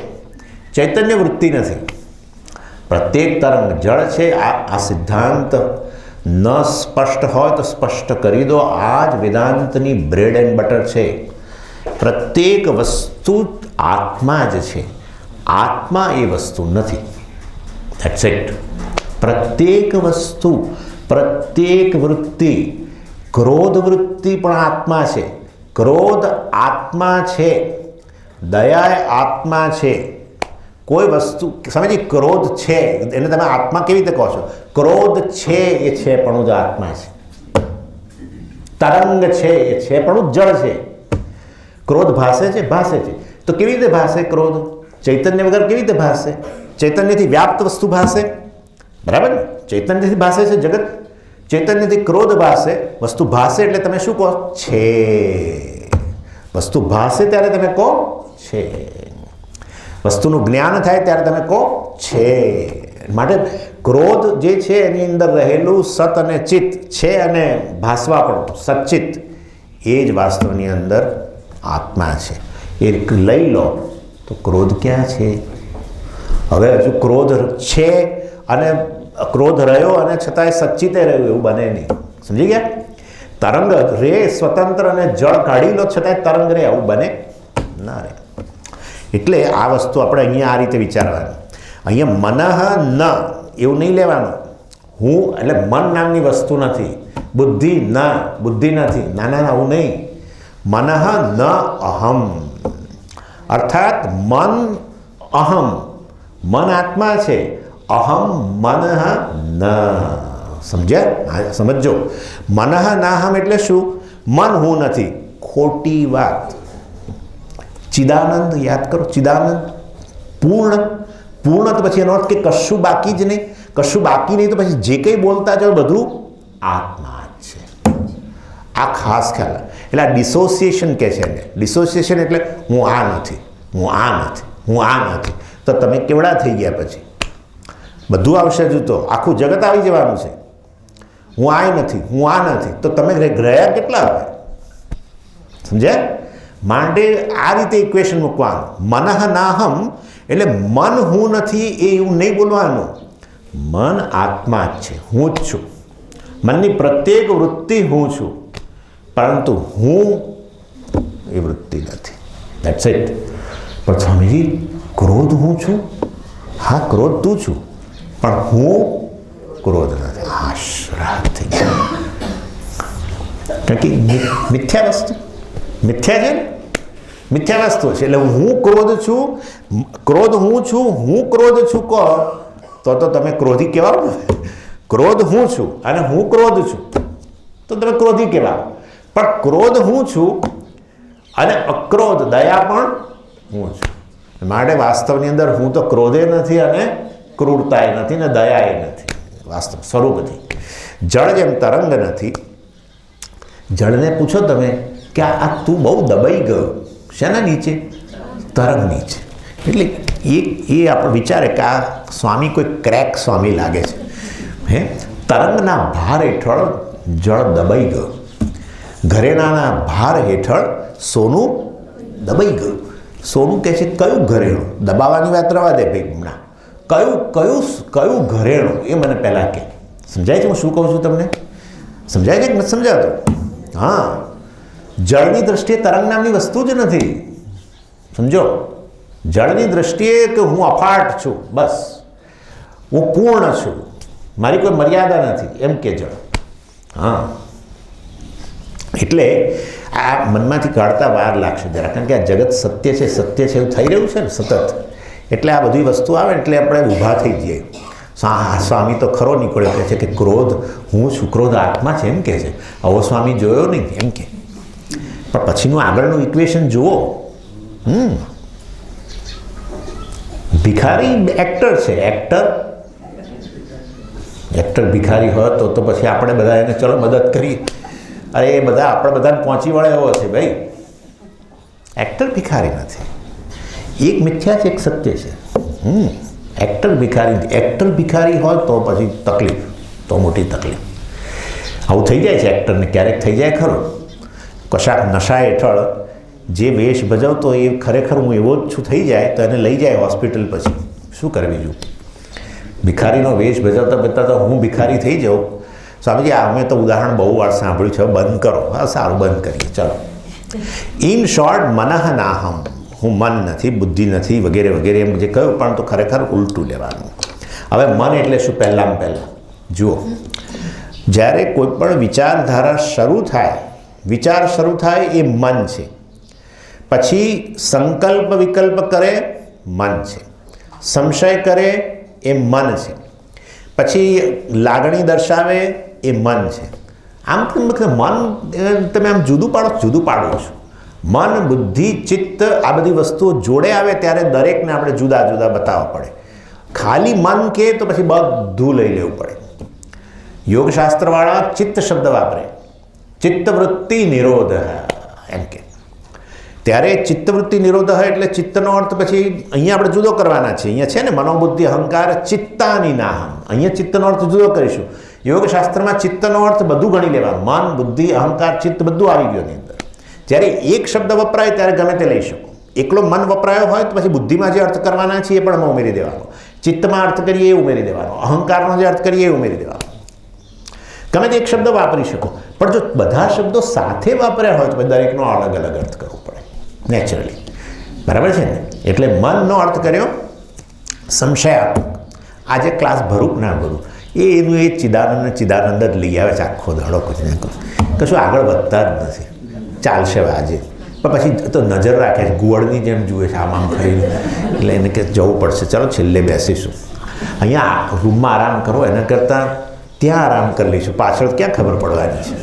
ચૈતન્ય વૃત્તિ નથી. પ્રત્યેક તરંગ જળ છે. આ સિદ્ધાંત ન સ્પષ્ટ હોય તો સ્પષ્ટ કરી દો. આ જ વેદાંતની બ્રેડ એન્ડ બટર છે. પ્રત્યેક વસ્તુ આત્મા જ છે, આત્મા એ વસ્તુ નથી. That's it. પ્રત્યેક વસ્તુ, પ્રત્યેક વૃત્તિ, ક્રોધ વૃત્તિ પણ આત્મા છે. ક્રોધ આત્મા છે, દયા આત્મા છે. કોઈ વસ્તુ સમજી, ક્રોધ છે એને તમે આત્મા કેવી રીતે કહો છો? ક્રોધ છે એ છે પણ જ આત્મા છે. તરંગ છે એ છે પણ જળ છે. ક્રોધ ભાસે છે, ભાસે છે. તો કેવી રીતે ભાસે ક્રોધ? ચૈતન્ય વગર કેવી રીતે ભાસે? ચૈતન્યથી વ્યાપ્ત વસ્તુ ભાસે, બરાબર ને? ચૈતન્યથી ભાસે છે જગત. ચૈતન્યથી ક્રોધ ભાસે, વસ્તુ ભાસે એટલે તમે શું કહો? છે. વસ્તુ ભાસે ત્યારે તમે કહો છે. વસ્તુનું જ્ઞાન થાય ત્યારે તમે કહો છે. માટે ક્રોધ જે છે એની અંદર રહેલું સત અને ચિત્ત છે, અને ભાસવા પણ સચ્ચિત, એ જ વાસ્તવની અંદર આત્મા છે. એ લઈ લો તો ક્રોધ ક્યાં છે? હવે હજુ ક્રોધ છે અને ક્રોધ રહ્યો અને છતાંય સચ્ચિતે રહ્યું એવું બને નહીં. સમજી ગયા? તરંગ રે સ્વતંત્ર અને જળ કાઢી લો છતાંય તરંગ રે, આવું બને ના રે. એટલે આ વસ્તુ આપણે અહીંયા આ રીતે વિચારવાની. અહીંયા મનઃ ન એવું નહીં લેવાનું. હું એટલે મન નામની વસ્તુ નથી. બુદ્ધિ ના, બુદ્ધિ નથી. ના ના, આવું નહીં. મનઃ ન અહમ, અર્થાત મન અહમ, મન આત્મા છે, અહમ મનઃ ન. સમજ્યા? સમજો. મનઃ નાહમ એટલે શું? મન હું નથી. ખોટી વાત. ચિદાનંદ યાદ કરો. ચિદાનંદ પૂર્ણ. પૂર્ણ તો પછી એનો અર્થ કે કશું બાકી જ નહીં. કશું બાકી નહીં તો પછી જે કંઈ બોલતા જાઓ બધું આત્મા જ છે. આ ખાસ ખ્યાલ. એટલે આ ડિસોસિએશન કહે છે એને. ડિસોસિએશન એટલે હું આ નથી, હું આ નથી, હું આ નથી. તો તમે કેવડા થઈ ગયા પછી? બધું આવશે જ. તો આખું જગત આવી જવાનું છે. હું આ નથી, હું આ નથી. તો તમે રહ્યા કેટલા હવે? સમજ્યા? માટે આ રીતે ઇક્વેશન મૂકવાનું. મનઃ નાહમ એટલે મન હું નથી એ એવું નહીં બોલવાનું. મન આત્મા જ છે, હું જ છું. મનની પ્રત્યેક વૃત્તિ હું છું, પરંતુ હું એ વૃત્તિ નથી. That's it. પણ સ્વામીજી ક્રોધ હું છું? હા, ક્રોધ તું છું, પણ હું ક્રોધ નથી. આશ્રાત થઈ ગયા. કારણ કે મિથ્યા વસ્તુ મિથ્યા છે ને. મિથ્યા વસ્તુ છે. એટલે હું ક્રોધ છું, ક્રોધ હું છું, હું ક્રોધ છું કહો તો તમે ક્રોધી કહેવાઓ ને. ક્રોધ હું છું અને હું ક્રોધ છું તો તમે ક્રોધી કહેવાઓ. પણ ક્રોધ હું છું અને અક્રોધ દયા પણ હું છું. માટે વાસ્તવની અંદર હું તો ક્રોધે નથી અને ક્રૂરતાએ નથી ને દયાએ નથી. વાસ્તવ સ્વરૂપથી જળ જેમ તરંગ નથી. જળને પૂછો તમે કે આ તું બહુ દબાઈ ગયો, શેના નીચે? તરંગ નીચે. એટલે એ આપણે વિચારે કે આ સ્વામી કોઈ ક્રેક સ્વામી લાગે છે. હે, તરંગના ભાર હેઠળ જળ દબાઈ ગયું. ઘરેણાના ભાર હેઠળ સોનું દબાઈ ગયું. સોનું કહે છે કયું ઘરેણું? દબાવવાની વાત રવા દે ભાઈ. હમણાં કયું ઘરેણું એ મને પહેલાં કહે. સમજાય છે હું શું કહું છું તમને? સમજાય છે કે નથી સમજાતું? હા, જળની દ્રષ્ટિએ તરંગ નામની વસ્તુ જ નથી. સમજો, જળની દ્રષ્ટિએ કે હું અફાટ છું, બસ હું પૂર્ણ છું, મારી કોઈ મર્યાદા નથી, એમ કે જળ. હા, એટલે આ મનમાંથી કાઢતા વાર લાગશે જરા, કારણ કે આ જગત સત્ય છે, સત્ય છે એવું થઈ રહ્યું છે ને સતત. એટલે આ બધી વસ્તુ આવે એટલે આપણે ઊભા થઈ જઈએ. સ્વામી તો ખરો નીકળ્યો કહે છે કે ક્રોધ હું છું, ક્રોધ આત્મા છે એમ કહે છે. આવો સ્વામી જોયો નહીં એમ કે. પણ પછીનું આગળનું ઇક્વેશન જુઓ. ભિખારી એક્ટર છે. એક્ટર ભિખારી હોય તો પછી આપણે બધા એને ચલો મદદ કરીએ. અરે એ બધા આપણે બધાને પહોંચી વળે એવો છે ભાઈ. એક્ટર ભિખારી નથી. એક મિથ્યા છે, એક સત્ય છે. એક્ટર ભિખારી હોય તો પછી તકલીફ, તો મોટી તકલીફ. આવું થઈ જાય છે એક્ટરને, ક્યારેક થઈ જાય ખરું. કશાક નશા હેઠળ જે વેશ ભજવતો એ ખરેખર હું એવો જ છું થઈ જાય તો એને લઈ જાય હોસ્પિટલ. પછી શું કરે બીજું? ભિખારીનો વેશ ભજવતા ભજવતા તો હું ભિખારી થઈ જાઉં. સ્વામીજી અમે તો ઉદાહરણ બહુ વાર સાંભળ્યું છે, બંધ કરો. હા સારું, બંધ કરીએ ચલો. ઇન શોર્ટ, મનઃ નાહમ, હું મન નથી, બુદ્ધિ નથી, વગેરે વગેરે એમ જે કહ્યું, પણ તો ખરેખર ઉલટું લેવાનું. હવે મન એટલે શું? પહેલાં જુઓ, જ્યારે કોઈ પણ વિચારધારા શરૂ થાય, વિચાર શરૂ થાય એ મન છે. પછી સંકલ્પ વિકલ્પ કરે મન છે. સંશય કરે એ મન છે. પછી લાગણી દર્શાવે એ મન છે. આમ મન તમે આમ જુદું પાડો છો. મન, બુદ્ધિ, ચિત્ત આ બધી વસ્તુઓ જોડે આવે ત્યારે દરેકને આપણે જુદા જુદા બતાવવા પડે. ખાલી મન કે તો પછી બધું લઈ લેવું પડે. યોગશાસ્ત્રવાળા ચિત્ત શબ્દ વાપરે. ચિત્તવૃત્તિ નિરોધ એમ કે. ત્યારે ચિત્તવૃત્તિ નિરોધ એટલે ચિત્તનો અર્થ પછી અહીંયા આપણે જુદો કરવાના છે. અહીંયા છે ને મનોબુદ્ધિ અહંકાર ચિત્તાની નાહમ. અહીંયા ચિત્તનો અર્થ જુદો કરીશું. યોગશાસ્ત્રમાં ચિત્તનો અર્થ બધું ગણી લેવાનું. મન, બુદ્ધિ, અહંકાર, ચિત્ત બધું આવી ગયું એની અંદર. જ્યારે એક શબ્દ વપરાય ત્યારે ગમે તે લઈ શકો. એકલો મન વપરાયો હોય તો પછી બુદ્ધિમાં જે અર્થ કરવાના છે એ પણ ઉમેરી દેવાનો. ચિત્તમાં અર્થ કરીએ એ ઉમેરી દેવાનો. અહંકારનો જે અર્થ કરીએ એ ઉમેરી દેવાનો. ગમે તે એક શબ્દ વાપરી શકો. પણ જો બધા શબ્દો સાથે વાપર્યા હોય તો દરેકનો અલગ અલગ અર્થ કરવો પડે નેચરલી. બરાબર છે ને? એટલે મનનો અર્થ કર્યો સંશયાત્મક. આજે ક્લાસ ભરું ના ભરું એનું એ ચિદાનંદ જ લઈ આવે છે આખો દાડો. કશું આગળ વધતા જ નથી. ચાલશે આજે પણ પછી તો નજર રાખે છે, ગુવળની જેમ જુએ છે આમ ખાઈને. એટલે એને કે જવું પડશે, ચાલો છેલ્લે બેસીશું. અહીંયા રૂમમાં આરામ કરો એના કરતાં ત્યાં આરામ કરી લઈશું, પાછળ ક્યાં ખબર પડવાની છે.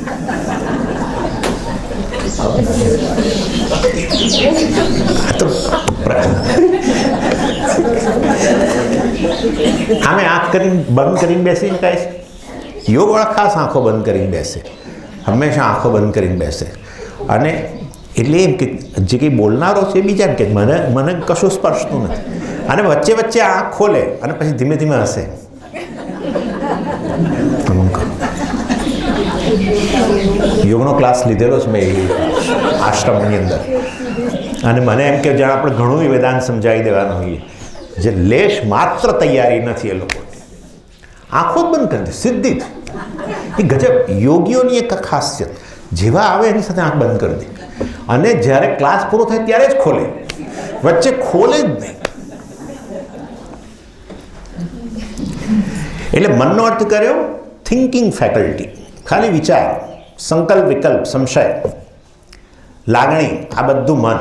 આમે આંખ કરીને બંધ કરીને બેસી શકાય છે. યોગવાળા ખાસ આંખો બંધ કરીને બેસે, હંમેશા આંખો બંધ કરીને બેસે. અને એટલે એમ કે જે કંઈ બોલનારો છે એ બીજાને કે મને કશું સ્પર્શતું નથી. અને વચ્ચે વચ્ચે આંખ ખોલે અને પછી ધીમે ધીમે હસે. યોગનો ક્લાસ લીધેલો છે મેં આશ્રમની અંદર. અને મને એમ કે જાણે આપણે ઘણું વેદાંત સમજાવી દેવાનું હોઈએ. જે લેશ માત્ર તૈયારી નથી એ લોકો. આંખો જ બંધ કરી દે સીધી. એ ગજબ યોગીઓની એક ખાસિયત. જેવા આવે એની સાથે આંખ બંધ કરી દે. અને જ્યારે ક્લાસ પૂરો થાય ત્યારે જ ખોલે, વચ્ચે ખોલે જ નહીં. એટલે મનનો અર્થ કર્યો થિંકિંગ ફેકલ્ટી, ખાલી વિચાર, સંકલ્પ વિકલ્પ, સંશય, લાગણી, આ બધું મન.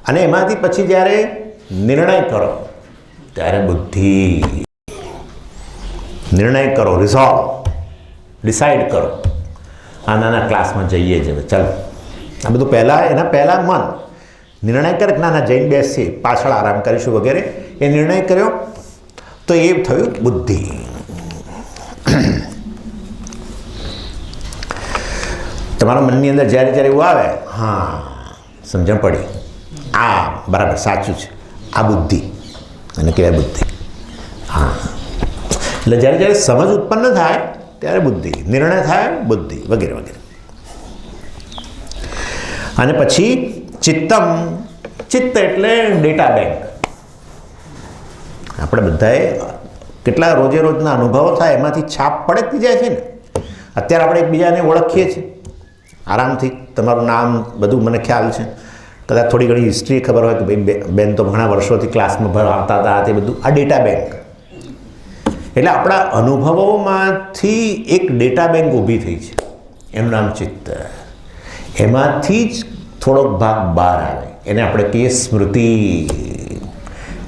અને એમાંથી પછી જ્યારે નિર્ણય કરો ત્યારે બુદ્ધિ. નિર્ણય કરો, રિઝોલ્વ, ડિસાઇડ કરો. આ નાના ક્લાસમાં જઈએ જ ચાલો. આ બધું એના પહેલાં મન નિર્ણય કરે કે નાના જઈને બેસીએ, પાછળ આરામ કરીશું વગેરે. એ નિર્ણય કર્યો તો એ થયું બુદ્ધિ. તમારા મનની અંદર જ્યારે જ્યારે એવું આવે, હા સમજણ પડી, આ બરાબર સાચું છે, આ બુદ્ધિ, અને કહેવાય બુદ્ધિ. હા, એટલે જ્યારે જ્યારે સમજ ઉત્પન્ન થાય ત્યારે બુદ્ધિ, નિર્ણય થાય બુદ્ધિ, વગેરે વગેરે. અને પછી ચિત્તમ. ચિત્ત એટલે ડેટા બેંક. આપણે બધાએ કેટલા રોજે રોજના અનુભવો થાય એમાંથી છાપ પડતી જાય છે ને. અત્યારે આપણે એકબીજાને ઓળખીએ છીએ આરામથી. તમારું નામ બધું મને ખ્યાલ છે, કદાચ થોડી ઘણી હિસ્ટ્રી ખબર હોય કે ભાઈ બેન તો ઘણા વર્ષોથી ક્લાસમાં ભણાવતા હતા, તે બધું આ ડેટા બેંક. એટલે આપણા અનુભવોમાંથી એક ડેટા બેંક ઊભી થઈ છે, એનું નામ ચિત્ત. એમાંથી જ થોડોક ભાગ બહાર આવે, એને આપણે કહીએ સ્મૃતિ.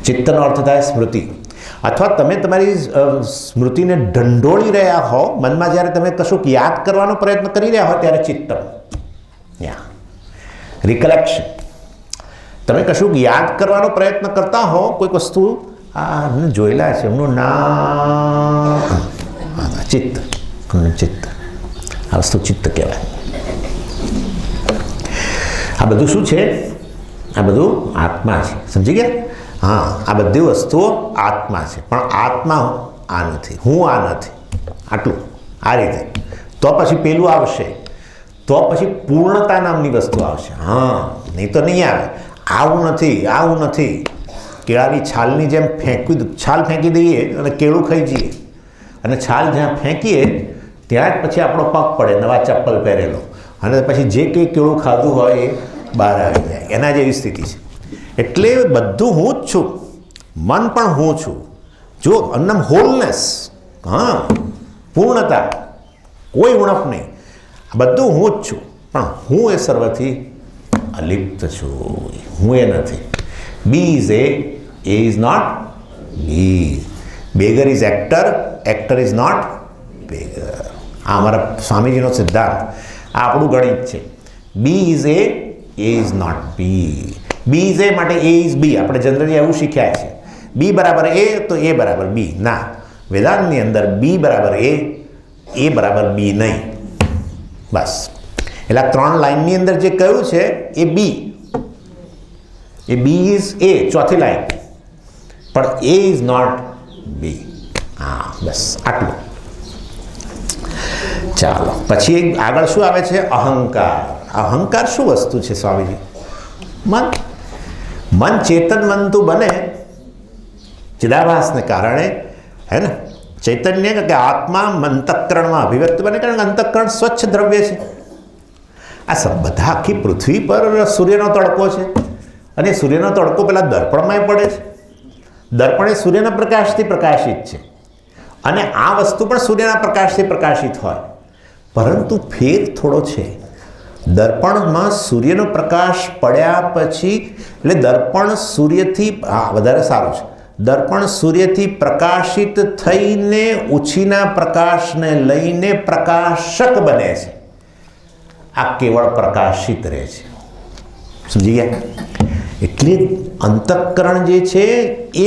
ચિત્તનો અર્થ થાય સ્મૃતિ. અથવા તમે તમારી સ્મૃતિને ઢંઢોળી રહ્યા હો, મનમાં જ્યારે તમે કશુંક યાદ કરવાનો પ્રયત્ન કરી રહ્યા હો ત્યારે ચિત્તમ. રિકલેક્શન. તમે કશુંક યાદ કરવાનો પ્રયત્ન કરતા હો, કોઈક વસ્તુ આ જોયેલા છે, એમનું નામ, ચિત્ત. ચિત્ત, આ વસ્તુ ચિત્ત કહેવાય. આ બધું શું છે? આ બધું આત્મા છે. સમજી ગયા? હા, આ બધી વસ્તુઓ આત્મા છે. પણ આત્મા આ નથી, હું આ નથી. આટલું આ રીતે. તો પછી પેલું આવશે, તો પછી પૂર્ણતા નામની વસ્તુ આવશે. હા, નહીં તો નહીં આવે. આવું નથી, આવું નથી. કેળાની છાલની જેમ છાલ ફેંકી દઈએ અને કેળું ખાઈ જઈએ, અને છાલ જ્યાં ફેંકીએ ત્યાં જ પછી આપણો પગ પડે, નવા ચપ્પલ પહેરેલો, અને પછી જે કંઈ કેળું ખાધું હોય એ બહાર આવી જાય. એના જેવી સ્થિતિ છે. એટલે બધું હું જ છું, મન પણ હું છું. જો અન્નમ હોલનેસ, હા, પૂર્ણતા, કોઈ ઉણપ નહીં. બધું હું જ છું, પણ હું એ સર્વથી અલિપ્ત છું. હું એ નથી. B is A is not B. Beggar is actor, actor is not beggar. આ અમારા સ્વામીજીનો સિદ્ધાંત, આ આપણું ગણિત છે. B is A is not B. B is A માટે એ ઇઝ બી. આપણે જનરલી એવું શીખ્યા છે, બી બરાબર એ તો એ બરાબર બી. ના, વેદાંતની અંદર બી બરાબર એ બરાબર બી નહીં. બસ. એટલે આ 3 લાઈનની અંદર જે કહ્યું છે એ બી, એ બી ઇઝ એ, ચોથી લાઈન, પણ એ ઇઝ નોટ બી. હા, બસ આટલું. ચાલો, પછી આગળ શું આવે છે? અહંકાર. અહંકાર શું વસ્તુ છે સ્વામીજી? મન. મન ચેતનવંતુ બને ચિદાભાસને કારણે, હે ને? ચૈતન્ય કે આત્મા અંતઃકરણમાં અભિવ્યક્ત બને, કારણ કે અંતઃકરણ સ્વચ્છ દ્રવ્ય છે. આ બધા આખી પૃથ્વી પર સૂર્યનો તડકો છે, અને સૂર્યનો તડકો પેલા દર્પણમાંય પડે છે. દર્પણ એ સૂર્યના પ્રકાશથી પ્રકાશિત છે, અને આ વસ્તુ પણ સૂર્યના પ્રકાશથી પ્રકાશિત હોય, પરંતુ ફેર થોડો છે. દર્પણમાં સૂર્યનો પ્રકાશ પડ્યા પછી, એટલે દર્પણ સૂર્યથી, હા વધારે સારું છે, દર્પણ સૂર્યથી પ્રકાશિત થઈને ઉછીના પ્રકાશને લઈને પ્રકાશક બને છે. આ કેવળ પ્રકાશિત રહે છે. સમજી ગયા? એટલે અંતઃકરણ જે છે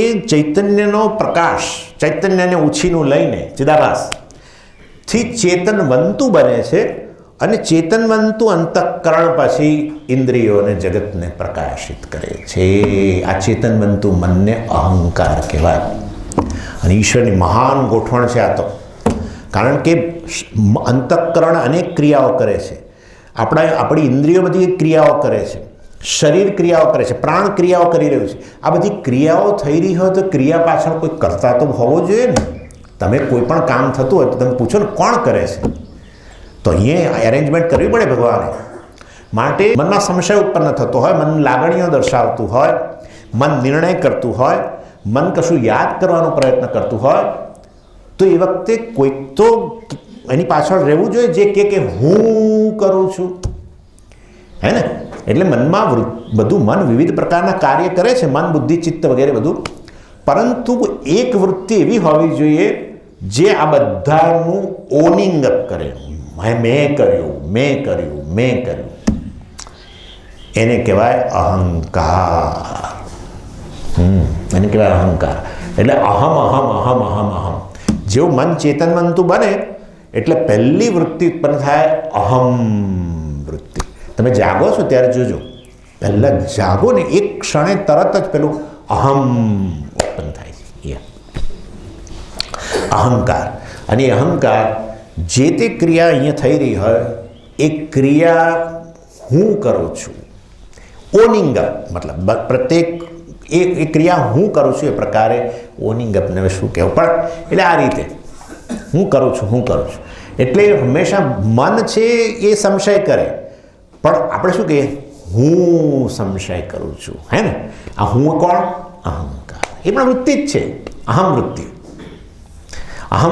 એ ચૈતન્યનો પ્રકાશ, ચૈતન્યને ઉછીનું લઈને ચિદાભાસથી ચેતનવંતુ બને છે, અને ચેતનવંતુ અંતઃકરણ પછી ઇન્દ્રિયોને, જગતને પ્રકાશિત કરે છે. આ ચેતનવંતુ મનને અહંકાર કહેવાય. અને ઈશ્વરની મહાન ગોઠવણ છે આ તો. કારણ કે અંતઃકરણ અનેક ક્રિયાઓ કરે છે. આપણી ઇન્દ્રિયો બધી ક્રિયાઓ કરે છે, શરીર ક્રિયાઓ કરે છે, પ્રાણ ક્રિયાઓ કરી રહ્યું છે. આ બધી ક્રિયાઓ થઈ રહી હોય તો ક્રિયા પાછળ કોઈ કરતા તો હોવો જોઈએ ને. તમે કોઈ પણ કામ થતું હોય તો તમે પૂછો ને કોણ કરે છે, તો અહીંયા એરેન્જમેન્ટ કરવી પડે ભગવાને. માટે મનમાં સંશય ઉત્પન્ન થતો હોય, મન લાગણીઓ દર્શાવતું હોય, મન નિર્ણય કરતું હોય, મન કશું યાદ કરવાનો પ્રયત્ન કરતું હોય, તો એ વખતે કોઈક તો એની પાછળ રહેવું જોઈએ જે કે હું કરું છું, હે ને? એટલે મનમાં બધું મન વિવિધ પ્રકારના કાર્ય કરે છે, મન બુદ્ધિ ચિત્ત વગેરે બધું, પરંતુ એક વૃત્તિ એવી હોવી જોઈએ જે આ બધાનું ઓનિંગ અપ કરે. મેં કર્યું, એને કહેવાય અહંકાર. એને કહેવાય અહંકાર. એટલે અહમ. જેવું મન ચેતનવંતું બને એટલે પહેલી વૃત્તિ ઉત્પન્ન થાય અહમ વૃત્તિ. તમે જાગો છો ત્યારે જોજો, પહેલાં જાગો ને એક ક્ષણે તરત જ પેલું અહમ ઉત્પન્ન થાય છે, અહંકાર. અને એ અહંકાર જે તે ક્રિયા અહીંયા થઈ રહી હોય એ ક્રિયા હું કરું છું, ઓનિંગ અપ, મતલબ પ્રત્યેક એ ક્રિયા હું કરું છું એ પ્રકારે ઓનિંગ અપને શું કહેવું પણ એટલે આ રીતે હું કરું છું. એટલે હંમેશા મન છે એ સંશય કરે, પણ આપણે શું કહીએ, હું સંશય કરું છું. હે ને, આ હું કોણ? અહંકાર. એ પણ વૃત્તિ જ છે, અહમ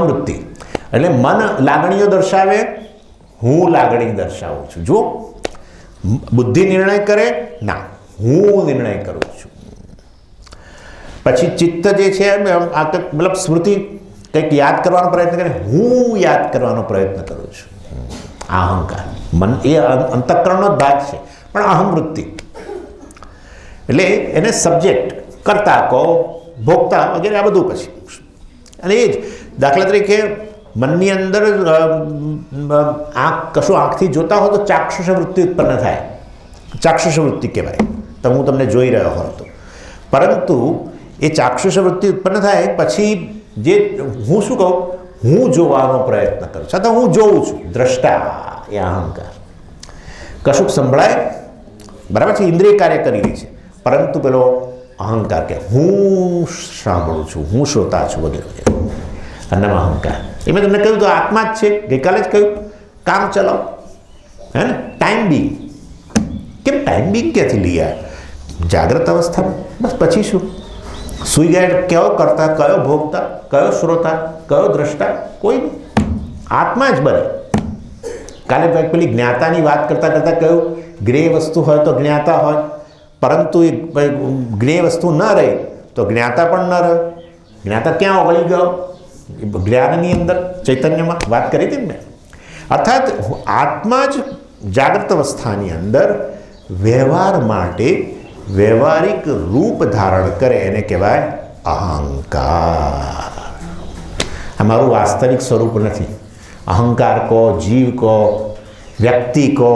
વૃત્તિ. એટલે મન લાગણીઓ દર્શાવે, હું લાગણી દર્શાવું છું. જો બુદ્ધિ નિર્ણય કરે, ના, હું નિર્ણય કરું છું. પછી ચિત્ત જે છે મતલબ સ્મૃતિ કંઈક યાદ કરવાનો પ્રયત્ન કરે, હું યાદ કરવાનો પ્રયત્ન કરું છું. આ અહંકાર મન એ અંતઃકરણનો જ ભાગ છે, પણ અહમ વૃત્તિ એટલે એને સબ્જેક્ટ, કર્તા કહો, ભોગતા વગેરે આ બધું. પછી અને એ જ દાખલા તરીકે મનની અંદર કશું આંખથી જોતા હો તો ચાક્ષુષ વૃત્તિ ઉત્પન્ન થાય, ચાક્ષુષ વૃત્તિ કહેવાય. તો હું તમને જોઈ રહ્યો હોઉં તો, પરંતુ એ ચાક્ષુષ વૃત્તિ ઉત્પન્ન થાય પછી જે હું શું કહું, હું જોવાનો પ્રયત્ન કરું, છતાં હું જોઉં છું, દ્રષ્ટા. એ અહંકાર. કશુંક સંભળાય, બરાબર છે, ઇન્દ્રિય કાર્ય કરી રહી છે, પરંતુ પેલો અહંકાર કે હું સાંભળું છું, હું શ્રોતા છું વગેરે વગેરે. આનામાં અહંકાર. એ મેં તમને કહ્યું તો આત્મા જ છે, ગઈકાલે જ કહ્યું, કામ ચલાવો. હે ને, ટાઈમ બિંગ. કેમ ટાઈમ બિંગ ક્યાંથી લઈ આવ્યા? જાગ્રત અવસ્થામાં. બસ પછી શું? સુઈ ગયા કયો કરતા, કયો ભોગતા, કયો શ્રોતા, કયો દ્રષ્ટા? કોઈ નહીં, આત્મા જ બને. કાલે પેલી જ્ઞાતાની વાત કરતાં કહ્યું ગ્રેય વસ્તુ હોય તો જ્ઞાતા હોય, પરંતુ એ જ્ઞેય વસ્તુ ન રહે તો જ્ઞાતા પણ ન રહે. જ્ઞાતા ક્યાં ઓગળી ગયો? જ્ઞાનની અંદર, ચૈતન્યમાં વાત કરી હતી ને. અર્થાત આત્મા જ જાગૃત અવસ્થાની અંદર વ્યવહાર માટે વ્યવહારિક રૂપ ધારણ કરે, એને કહેવાય અહંકાર. આ મારું વાસ્તવિક સ્વરૂપ નથી. અહંકાર કહો, જીવ કહો, વ્યક્તિ કહો,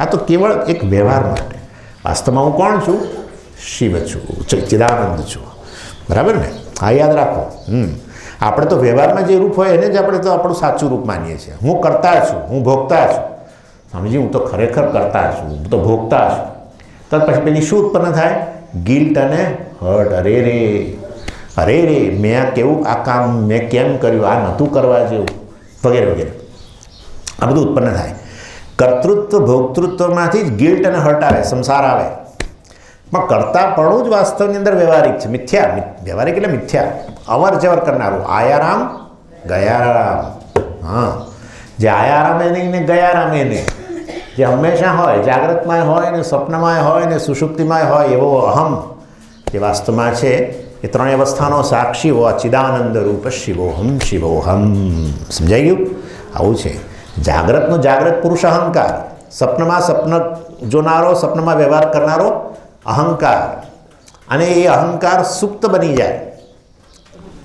આ તો કેવળ એક વ્યવહાર માટે. વાસ્તવમાં હું કોણ છું? શિવ છું, ચિદાનંદ છું. બરાબર ને? હા, યાદ રાખો. આપણે તો વ્યવહારમાં જે રૂપ હોય એને જ આપણે તો આપણું સાચું રૂપ માનીએ છીએ. હું કરતા છું, હું ભોગતા છું. સમજી, હું તો ખરેખર કરતા છું, હું તો ભોગતા છું. તો પછી પેલી શું ઉત્પન્ન થાય? ગિલ્ટ અને હર્ટ. અરે રે, મેં આ કેવું આ કામ મેં કેમ કર્યું, આ નહોતું કરવા જેવું વગેરે વગેરે. આ બધું ઉત્પન્ન થાય. કર્તૃત્વ ભોક્તૃત્વમાંથી જ ગિલ્ટ અને હર્ટ આવે, સંસાર આવે. પણ કરતાપણું જ વાસ્તવની અંદર વ્યવહારિક છે, મિથ્યા. વ્યવહારિક એટલે મિથ્યા, અવર જવર કરનારું. આયારામ ગયારામ. હા, જે આયારામે નહીં ને ગયારામે નહીં, જે હંમેશા હોય, જાગ્રતમાં હોય ને સ્વપ્નમાં હોય ને સુષુપ્તિમાં હોય, એવો અહમ જે વાસ્તવમાં છે એ ત્રણેય અવસ્થાનો સાક્ષી હો ચિદાનંદ રૂપ શિવોહમ. સમજાઈ ગયું? આવું છે જાગ્રતનો જાગ્રત પુરુષ અહંકાર, સ્વપ્નમાં સ્વપ્ન જોનારો, સ્વપ્નમાં વ્યવહાર કરનારો અહંકાર. અને એ અહંકાર સુપ્ત બની જાય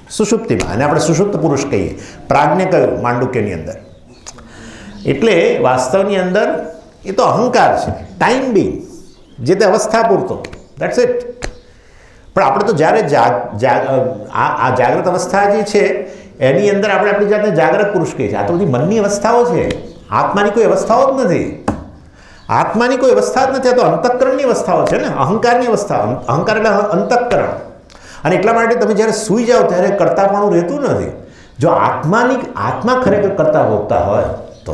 સુષુપ્તિમાં, અને આપણે સુષુપ્ત પુરુષ કહીએ. પ્રાજ્ઞ કહ્યું માંડુક્યની અંદર. એટલે વાસ્તવની અંદર એ તો અહંકાર છે, ટાઈમ બિંગ, જે તે અવસ્થા પૂરતો. That's it. પણ આપણે તો જ્યારે આ જાગ્રત અવસ્થા જે છે એની અંદર આપણે આપણી જાતને જાગ્રત પુરુષ કહીએ છીએ. આ તો બધી મનની અવસ્થાઓ છે, આત્માની કોઈ અવસ્થાઓ જ નથી. આત્માની કોઈ અવસ્થા જ નથી. આ તો અંતઃકરણની અવસ્થાઓ છે ને, અહંકારની અવસ્થા. અહંકાર એટલે અંતઃકરણ. અને એટલા માટે તમે જ્યારે સૂઈ જાઓ ત્યારે કરતાપણું રહેતું નથી. જો આત્મા ખરેખર કરતા ભોગતા હોય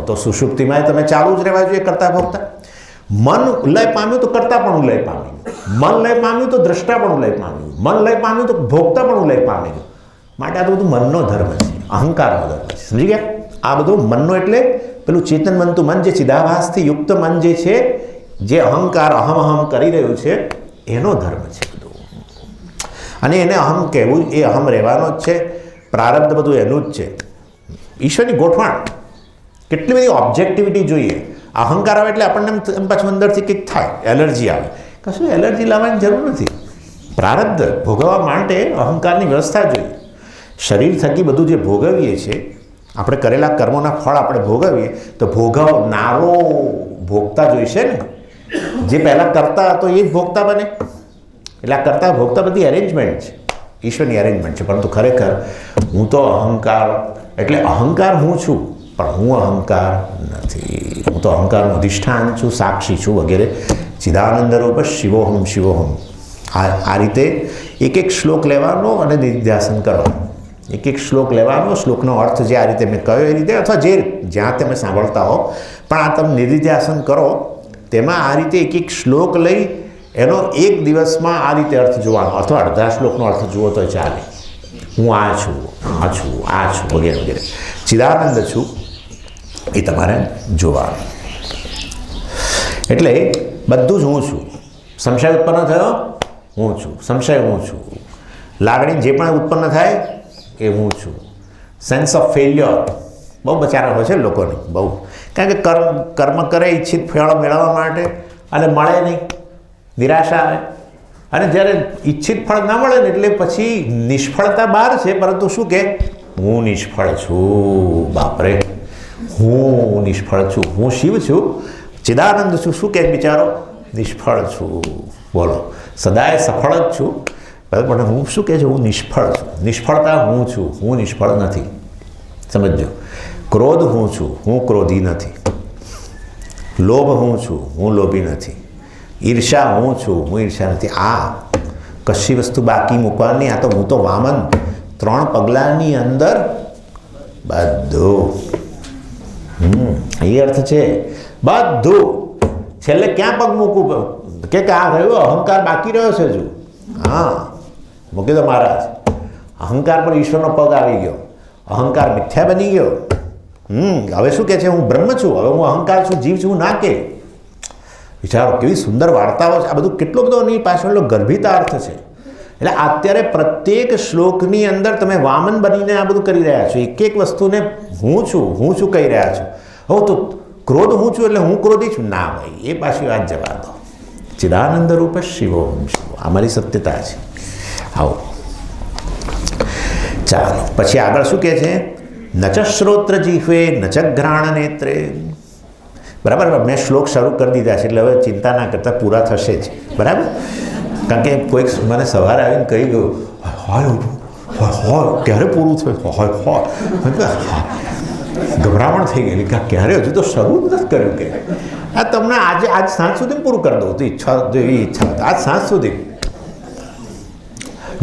તો સુષુપ્તિમાં તમે ચાલુ જ રહેવા જોઈએ કરતા ભોગતા. મન લય પામ્યું તો કરતા પણ લય પામ્યું, મન લય પામ્યું તો દ્રષ્ટા પણ લય પામ્યું, મન લય પામ્યું તો ભોગતા પણ લય પામ્યું. માટે આ તો બધું મનનો ધર્મ છે, અહંકારનો ધર્મ છે. સમજી ગયા? આ બધું મનનો એટલે પેલું ચેતનવંતું મન, જે ચિદાભાસથી યુક્ત મન જે છે જે અહંકાર અહમ અહમ કરી રહ્યું છે એનો ધર્મ છે બધું. અને એને અહમ કહેવું એ અહમ રહેવાનો જ છે. પ્રારબ્ધ બધું એનું જ છે. ઈશ્વરની ગોઠવણ. કેટલી બધી ઓબ્જેક્ટિવિટી જોઈએ. અહંકાર આવે એટલે આપણને પાછું અંદરથી કંઈક થાય, એલર્જી આવે. કશું એલર્જી લાવવાની જરૂર નથી. પ્રારબ્ધ ભોગવવા માટે અહંકારની વ્યવસ્થા જોઈએ. શરીર થકી બધું જે ભોગવીએ છીએ, આપણે કરેલા કર્મોના ફળ આપણે ભોગવીએ તો ભોગવનારો ભોગતા જોઈશે ને. જે પહેલાં કરતા હતો એ જ ભોગતા બને. એટલે આ કરતા ભોગતા બધી અરેન્જમેન્ટ છે, ઈશ્વરની અરેન્જમેન્ટ છે. પરંતુ ખરેખર હું તો અહંકાર એટલે અહંકાર હું છું, પણ હું અહંકાર નથી. હું તો અહંકારનું અધિષ્ઠાન છું, સાક્ષી છું વગેરે. ચિદાનંદ રૂપ શિવોહમ શિવોહમ. આ રીતે એક એક શ્લોક લેવાનો અને નિધ્યાસન કરવાનું. એક એક શ્લોક લેવાનો, શ્લોકનો અર્થ જે આ રીતે મેં કહ્યો એ રીતે, અથવા જે જ્યાં તમે સાંભળતા હો, પણ આ તમે નિધિધ્યાસન કરો તેમાં આ રીતે એક એક શ્લોક લઈ એનો એક દિવસમાં આ રીતે અર્થ જોવાનો, અથવા અડધા શ્લોકનો અર્થ જુઓ તો ચાલે. હું આ છું, આ છું, આ છું વગેરે વગેરે. ચિદાનંદ છું એ તમારે જોવાનું. એટલે બધું જ હું છું. સંશય ઉત્પન્ન થયો, હું છું. સંશય હું છું. લાગણી જે પણ ઉત્પન્ન થાય એ હું છું. સેન્સ ઓફ ફેલ્યોર બહુ બચારા હોય છે લોકોને, બહુ. કારણ કે કર્મ કરે ઈચ્છિત ફળ મેળવવા માટે અને મળે નહીં, નિરાશા આવે. અને જ્યારે ઈચ્છિત ફળ ના મળે ને એટલે પછી નિષ્ફળતા બહાર છે, પરંતુ શું કે હું નિષ્ફળ છું. બાપરે, હું નિષ્ફળ છું. હું શિવ છું, ચિદાનંદ છું. શું કે બિચારો નિષ્ફળ છું. બોલો, સદાય સફળ જ છું, પણ હું શું કહે છે, હું નિષ્ફળ છું. નિષ્ફળતા હું છું, હું નિષ્ફળ નથી. સમજો. ક્રોધ હું છું, હું ક્રોધી નથી. લોભ હું છું, હું લોભી નથી. ઈર્ષા હું છું, હું ઈર્ષા નથી. આ કશી વસ્તુ બાકી મૂકવાની. આ તો હું તો વામન 3 પગલાંની અંદર બધું. એ અર્થ છે બધું. છેલ્લે ક્યાં પગ મૂકવું કે આ રહ્યો અહંકાર બાકી રહ્યો છે હજુ. હા, મૂકી દો મહારાજ. અહંકાર પર ઈશ્વરનો પગ આવી ગયો. અહંકાર મિથ્યા બની ગયો. હવે શું કહે છે, હું બ્રહ્મ છું, હવે હું અહંકાર છું, જીવ છું ના કે. વિચારો કેવી સુંદર વાર્તાઓ છે. આ બધું કેટલો બધો એની પાછળનો ગર્ભિત અર્થ છે. એટલે અત્યારે પ્રત્યેક શ્લોકની અંદર તમે વામન બનીને આ બધું કરી રહ્યા છો. એક એક વસ્તુને હું છું કહી રહ્યા છો. હવે તો ક્રોધ હું છું એટલે હું ક્રોધી છું ના ભાઈ, એ પાછી વાત જવા દો. ચિદાનંદ રૂપ શિવોહમ શિવો. આ મારી સત્યતા છે. આવો ચાલો પછી આગળ શું કહે છે, ન ચ શ્રોત્ર જીહ્વે ન ચ ઘ્રાણ નેત્રે. બરાબર, મેં શ્લોક શરૂ કરી દીધા છે એટલે હવે ચિંતા ના કરતા પૂરા થશે જ. બરાબર, કારણ કે કોઈક મને સવારે આવીને કહી ગયું હોય ક્યારે પૂરું થયું હોય ગભરામણ થઈ ગયેલી કે ક્યારે, હજુ તો શરૂ જ નથી કર્યું. કે આ તમને આજ સાંજ સુધી પૂરું કરી દઉં તો ઈચ્છા એવી ઈચ્છા હતી. આજ સાંજ સુધી.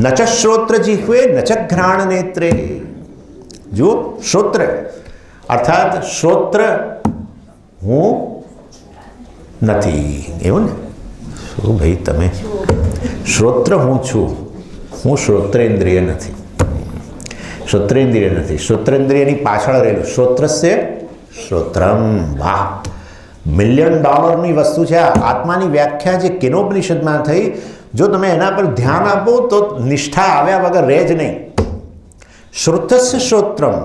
ન ચ શ્રોત્ર જીહ્વે ન ચ ઘ્રાણ નેત્રે. જુઓ, શ્રોત્ર અર્થાત શ્રોત્ર હું નથી. એવું ને? શું ભાઈ તમે, શ્રોત્ર હું છું, હું શ્રોત્રેન્દ્રિય નથી. શ્રોત્રેન્દ્રિય નથી. શ્રોત્રેન્દ્રિયની પાછળ રહેલું શ્રોત્રસ્ય શ્રોત્રમ. વાહ, $1 મિલિયન વસ્તુ છે. આત્માની વ્યાખ્યા જે કેનોપનિષદમાં થઈ, જો તમે એના પર ધ્યાન આપો તો નિષ્ઠા આવ્યા વગર રહે જ નહીં. શ્રોતસ્ય શ્રોત્રમ.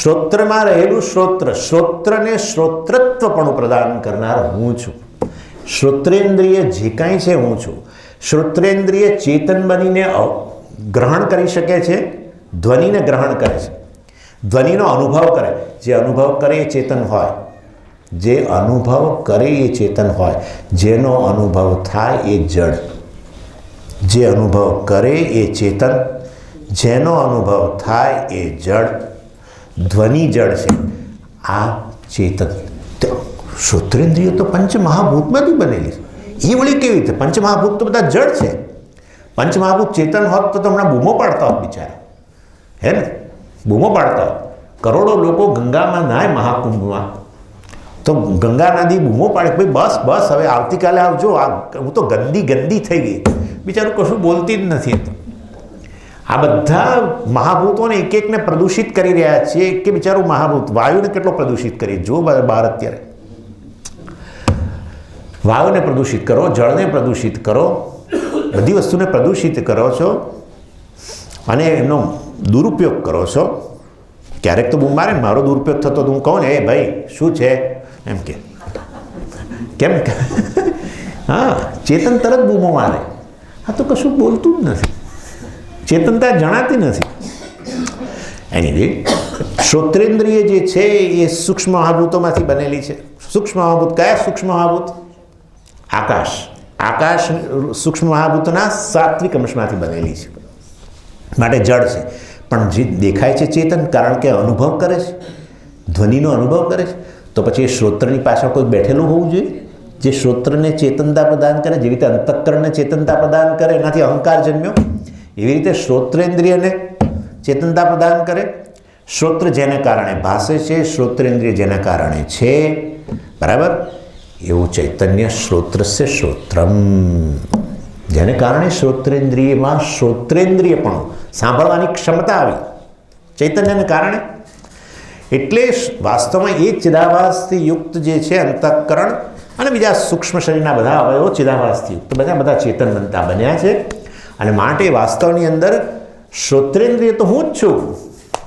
શ્રોત્રમાં રહેલું શ્રોત્ર, શ્રોત્રને શ્રોત્રત્વપણું પ્રદાન કરનાર હું છું. શ્રોત્રેન્દ્રિય જે કાંઈ છે હું છું. શ્રોત્રેન્દ્રિય ચેતન બનીને ગ્રહણ કરી શકે છે, ધ્વનિને ગ્રહણ કરે છે, ધ્વનિનો અનુભવ કરે. જે અનુભવ કરે એ ચેતન હોય. જે અનુભવ કરે એ ચેતન હોય. જેનો અનુભવ થાય એ જડ. જે અનુભવ કરે એ ચેતન, જેનો અનુભવ થાય એ જડ. ધ્વનિ જડ છે, આ ચેતન. શ્રોત્રેન્દ્રિય તો પંચમહાભૂતમાંથી બનેલી. એ વળી કેવી રીતે? પંચમહાભૂત તો બધા જડ છે. પંચમહાભૂત ચેતન હોત તો હમણાં બૂમો પાડતા હોત બિચારા. હે ને? બૂમો પાડતા હોત. કરોડો લોકો ગંગામાં નાય મહાકુંભમાં, તો ગંગા નદી બૂમો પાડે, ભાઈ બસ બસ હવે આવતીકાલે આવજો, હું તો ગંદી થઈ ગઈ. બિચારું કશું બોલતી જ નથી. આ બધા મહાભૂતોને એક એકને પ્રદૂષિત કરી રહ્યા છીએ. કે બિચારું મહાભૂત વાયુને કેટલો પ્રદૂષિત કરી જો બહાર અત્યારે. વાયુને પ્રદૂષિત કરો, જળને પ્રદૂષિત કરો, બધી વસ્તુને પ્રદૂષિત કરો છો અને એનો દુરુપયોગ કરો છો. ક્યારેક તો બૂમ મારે ને મારો દુરુપયોગ થતો તો હું કહું ને, એ ભાઈ શું છે એમ કે કેમ હા, ચેતન તરત બૂમો મારે. આ તો કશું બોલતું જ નથી, ચેતનતા જણાતી નથી. એની શ્રોત્રેન્દ્રિય જે છે એ સૂક્ષ્મ મહાભૂતોમાંથી બનેલી છે. સૂક્ષ્મ મહાભૂત કયા? સૂક્ષ્મ મહાભૂત આકાશ. આકાશ સૂક્ષ્મ મહાભૂતોના સાત્વિક અંશમાંથી બનેલી છે, માટે જળ છે. પણ જે દેખાય છે ચેતન, કારણ કે અનુભવ કરે છે, ધ્વનિનો અનુભવ કરે છે. તો પછી એ શ્રોત્રની પાછળ કોઈ બેઠેલું હોવું જોઈએ જે શ્રોત્રને ચેતનતા પ્રદાન કરે. જેવી રીતે અંતઃકરણને ચેતનતા પ્રદાન કરે, એનાથી અહંકાર જન્મ્યો, એવી રીતે શ્રોત્રેન્દ્રિયને ચેતનતા પ્રદાન કરે. શ્રોત્ર જેને કારણે ભાસે છે, શ્રોત્રેન્દ્રિય જેના કારણે છે, બરાબર, એવું ચૈતન્ય શ્રોત્રસ્ય શ્રોત્રમ, જેને કારણે શ્રોત્રેન્દ્રિયમાં શ્રોત્રેન્દ્રિયપણું, સાંભળવાની ક્ષમતા આવી ચૈતન્યને કારણે. એટલે વાસ્તવમાં એ ચિદાભાસથી યુક્ત જે છે અંતઃકરણ અને બીજા સૂક્ષ્મ શરીરના બધા અવયવો ચિદાભાસથી યુક્ત બધા ચેતન બનતા બન્યા છે. અને માટે વાસ્તવની અંદર શ્રોત્રેન્દ્રિય તો હું જ છું,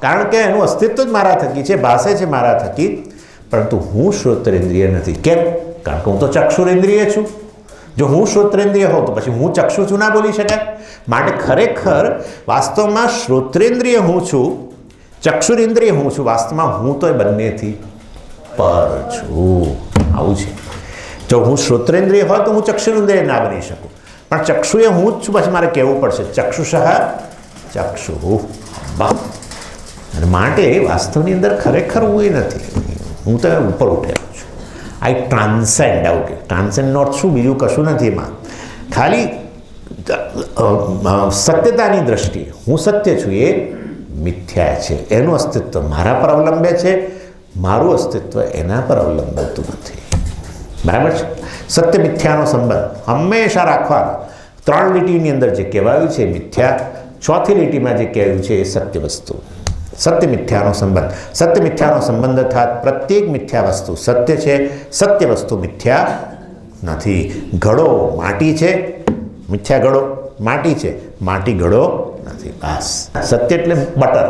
કારણ કે એનું અસ્તિત્વ જ મારા થકી છે, ભાષે છે મારા થકી, પરંતુ હું શ્રોત્રેન્દ્રિય નથી. કેમ? કારણ કે હું તો ચક્ષુરેન્દ્રિય છું. જો હું શ્રોત્રેન્દ્રિય હોઉં તો પછી હું ચક્ષુ છું ના બોલી શકાય. માટે ખરેખર વાસ્તવમાં શ્રોત્રેન્દ્રિય હું છું, ચક્ષુરેન્દ્રિય હું છું. વાસ્તવમાં હું તો એ બંનેથી પર છું. આવું છે. જો હું શ્રોત્રેન્દ્રિય હોય તો હું ચક્ષુરેન્દ્રિય ના બની શકું, પણ ચક્ષુ એ હું જ છું. પછી મારે કહેવું પડશે ચક્ષુષ ચક્ષુ. અને માટે વાસ્તવની અંદર ખરેખર હું એ નથી, હું તો ઉપર ઉઠેલો છું. આઈ ટ્રાન્સેન્ડ. આવું કે ટ્રાન્સેન્ડ નોટ શું, બીજું કશું નથી એમાં. ખાલી સત્યતાની દ્રષ્ટિએ હું સત્ય છું, એ મિથ્યા છે. એનું અસ્તિત્વ મારા પર અવલંબે છે, મારું અસ્તિત્વ એના પર અવલંબતું નથી. બરાબર છે? સત્ય મિથ્યાનો સંબંધ હંમેશા રાખવાનો. 3 લીટીની અંદર જે કહેવાયું છે મિથ્યા, 4થી લીટીમાં જે કહેવાયું છે એ સત્ય વસ્તુ. સત્ય મિથ્યાનો સંબંધ. સત્ય મિથ્યાનો સંબંધ અર્થાત પ્રત્યેક મિથ્યા વસ્તુ સત્ય છે, સત્ય વસ્તુ મિથ્યા નથી. ઘડો માટી છે, મિથ્યા ઘડો માટી છે, માટી ઘડો નથી. બસ. સત્ય એટલે બટર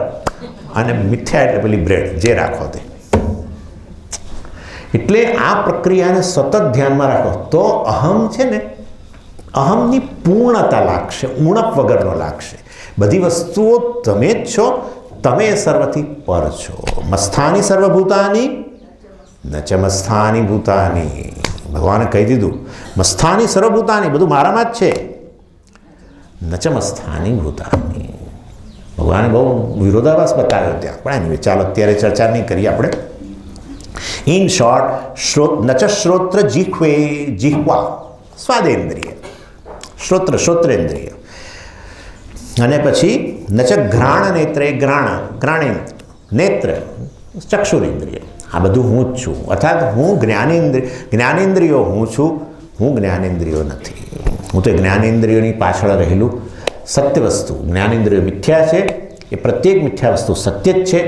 અને મિથ્યા એટલે પેલી બ્રેડ, જે રાખો તે. એટલે આ પ્રક્રિયાને સતત ધ્યાનમાં રાખો તો અહમ છે ને, અહમની પૂર્ણતા લાગશે, ઉણપ વગરનો લાગશે. બધી વસ્તુઓ તમે જ છો, તમે સર્વથી પર છો. મસ્થાની સર્વભૂતાની ન ચ મસ્થાની ભૂતાની. ભગવાને કહી દીધું મસ્થાની સર્વભૂતાની, બધું મારામાં જ છે. ન ચ મસ્થાની ભૂતાની. ભગવાને બહુ વિરોધાભાસ બતાવ્યો ત્યાં, પણ એની ચાલો અત્યારે ચર્ચા નહીં કરીએ આપણે. ઇન શોર્ટ, ન ચ શ્રોત્ર જીહ્વા સ્વાદેન્દ્રિય, શ્રોત્રેન્દ્રિય. અને પછી ન ચ ઘ્રાણ નેત્રે ઘ્રાણે નેત્ર ચક્ષુરેન્દ્રિય. આ બધું હું જ છું. અર્થાત હું જ્ઞાનેન્દ્રિયો હું છું, હું જ્ઞાનેન્દ્રિયો નથી. હું તો જ્ઞાનેન્દ્રિયોની પાછળ રહેલું સત્ય વસ્તુ. જ્ઞાનેન્દ્રિયો મિથ્યા છે, એ પ્રત્યેક મિથ્યા વસ્તુ સત્ય જ છે,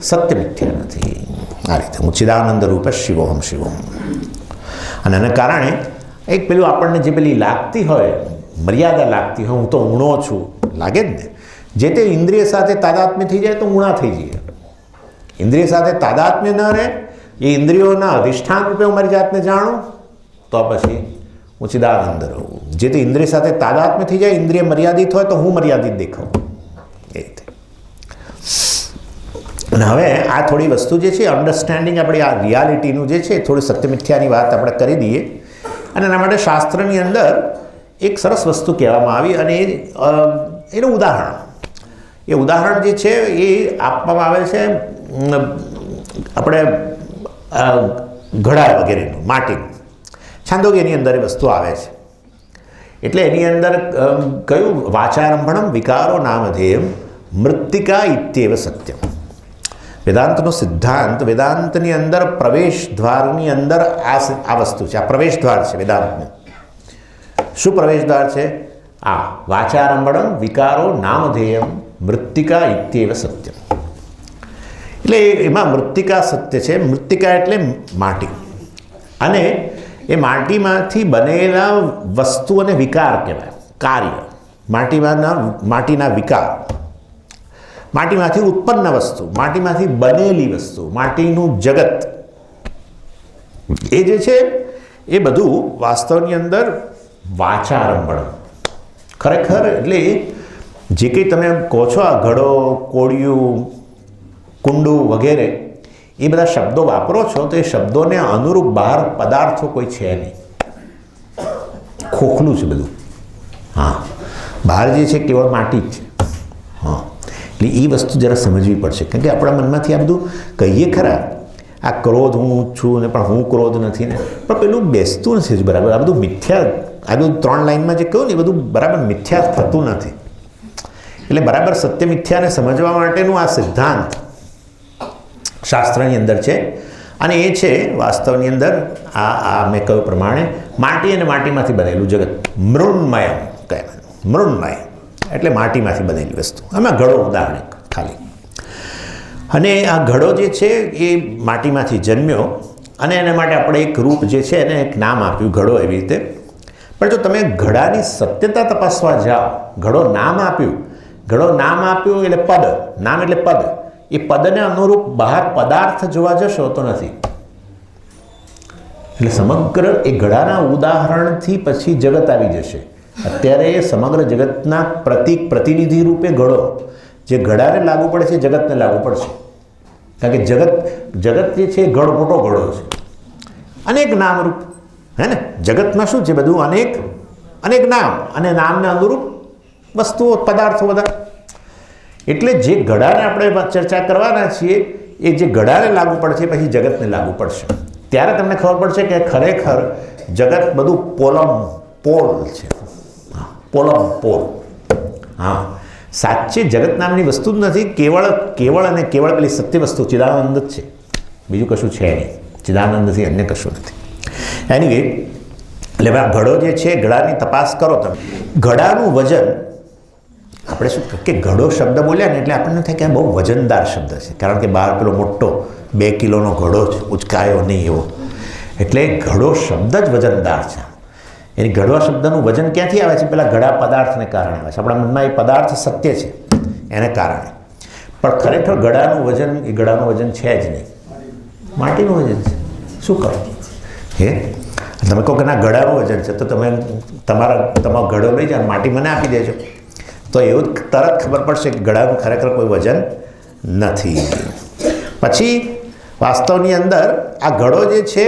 સત્ય મિથ્યા નથી. આ રીતે હું ચિદાનંદ રૂપ શિવોહમ શિવોહમ. અને એના કારણે એક પેલું આપણને જે પેલી લાગતી હોય, મર્યાદા લાગતી હોય, હું તો ઊણો છું, લાગે જ ને. જે તે ઇન્દ્રિય સાથે તાદાત્મ્ય થઈ જાય તો ઊણા થઈ જઈએ. ઇન્દ્રિય સાથે તાદાત્મ્ય ન રહે, એ ઇન્દ્રિયોના અધિષ્ઠાન રૂપે હું મારી જાતને જાણું, તો પછી હું ચિદાનંદ રહું. જે તે ઇન્દ્રિય સાથે તાદાત્મ્ય થઈ જાય, ઇન્દ્રિય મર્યાદિત હોય તો હું મર્યાદિત દેખાઉં. એ રીતે. અને હવે આ થોડી વસ્તુ જે છે અન્ડરસ્ટેન્ડિંગ, આપણી આ રિયાલિટીનું જે છે થોડી સત્યમિથ્યાની વાત આપણે કરી દઈએ. અને એના માટે શાસ્ત્રની અંદર એક સરસ વસ્તુ કહેવામાં આવી, અને એનું ઉદાહરણ, એ ઉદાહરણ જે છે એ આપવામાં આવે છે આપણે ઘડા વગેરેનું, માટીનું. છાંદોગ્યની અંદર એ વસ્તુ આવે છે. એટલે એની અંદર કયું? વાચારંભણમ વિકારો નામધેયમ મૃત્તિકા ઇત્યેવ સત્યમ. વેદાંતનો સિદ્ધાંત, વેદાંતની અંદર પ્રવેશ દ્વારની અંદર આ વસ્તુ છે. આ પ્રવેશ દ્વાર છે વેદાંતનું. શું પ્રવેશ દ્વાર છે? આ વાચારંભણમ વિકારો નામધેયમ મૃત્તિકા ઇત્યેવ સત્યમ. એટલે એમાં મૃત્તિકા સત્ય છે. મૃત્તિકા એટલે માટી. અને એ માટીમાંથી બનેલા વસ્તુઓને વિકાર કહેવાય. કાર્ય માટીના વિકાર, માટીમાંથી ઉત્પન્ન વસ્તુ, માટીમાંથી બનેલી વસ્તુ, માટીનું જગત, એ જે છે એ બધું વાસ્તવની અંદર વાચારંભણ. ખરેખર એટલે જે કંઈ તમે કહો છો, આ ઘડો, કોળિયું, કુંડું વગેરે, એ બધા શબ્દો વાપરો છો તો એ શબ્દોને અનુરૂપ બહાર પદાર્થો કોઈ છે નહીં. ખોખલું છે બધું. હા, બહાર જે છે કેવળ માટી જ છે. હા, એટલે એ વસ્તુ જરા સમજવી પડશે, કારણ કે આપણા મનમાંથી આ બધું કહીએ ખરા, આ ક્રોધ હું છું ને, પણ હું ક્રોધ નથી ને, પણ પેલું બેસતું નથી જ બરાબર. આ બધું મિથ્યા, આ બધું 3 લાઈનમાં જે કહ્યું ને એ બધું બરાબર મિથ્યા થતું નથી. એટલે બરાબર સત્ય મિથ્યાને સમજવા માટેનું આ સિદ્ધાંત શાસ્ત્રની અંદર છે. અને એ છે વાસ્તવની અંદર આ મેં કહ્યું પ્રમાણે માટી અને માટીમાંથી બનેલું જગત. મૃન્મય કહેવાય. મૃન્મય એટલે માટીમાંથી બનેલી વસ્તુ. આમાં ઘડો ઉદાહરણ ખાલી. અને આ ઘડો જે છે એ માટીમાંથી જન્મ્યો અને એના માટે આપણે એક રૂપ જે છે એને એક નામ આપ્યું, ઘડો, એવી રીતે. પણ જો તમે ઘડાની સત્યતા તપાસવા જાઓ, ઘડો નામ આપ્યું એટલે પદ, નામ એટલે પદ, એ પદને અનુરૂપ બહાર પદાર્થ જોવા જશો તો નથી. એટલે સમગ્ર એ ઘડાના ઉદાહરણથી પછી જગત આવી જશે. અત્યારે સમગ્ર જગતના પ્રતિનિધિ રૂપે ઘડો, જે ઘડાને લાગુ પડે છે જગતને લાગુ પડશે. કારણ કે જગત જે છે ઘડો, મોટો ઘડો છે, અનેક નામરૂપ. હે ને, જગતમાં શું છે બધું અનેક નામ, અને નામને અનુરૂપ વસ્તુઓ, પદાર્થો બધા. એટલે જે ઘડાને આપણે ચર્ચા કરવાના છીએ એ જે ઘડાને લાગુ પડશે પછી જગતને લાગુ પડશે. ત્યારે તમને ખબર પડશે કે ખરેખર જગત બધું પોલ છે. પોલ. હા, સાચે જગત નામની વસ્તુ જ નથી. કેવળ અને કેવળ પેલી સત્ય વસ્તુ ચિદાનંદ જ છે, બીજું કશું છે નહીં. ચિદાનંદથી અન્ય કશું નથી. એનીવે, એટલે આ ઘડો જે છે, ઘડાની તપાસ કરો તમે. ઘડાનું વજન, આપણે શું કે ઘડો શબ્દ બોલ્યા ને એટલે આપણને થાય કે આ બહુ વજનદાર શબ્દ છે, કારણ કે બહાર પેલો મોટો 2 કિલોનો ઘડો છે, ઉચકાયો નહીં એવો. એટલે ઘડો શબ્દ જ વજનદાર છે. એની ઘડવા શબ્દનું વજન ક્યાંથી આવે છે? પેલા ઘડા પદાર્થને કારણે આવે છે. આપણા મનમાં એ પદાર્થ સત્ય છે એને કારણે. પણ ખરેખર ઘડાનું વજન એ ઘડાનું વજન છે જ નહીં, માટીનું વજન છે. શું કરો? હે, તમે કહો કે ના ઘડાનું વજન છે, તો તમે તમારો ઘડો લઈ જાઓ, માટી મને આપી દેજો, તો એવું તરત ખબર પડશે કે ઘડાનું ખરેખર કોઈ વજન નથી. પછી વાસ્તવની અંદર આ ઘડો જે છે,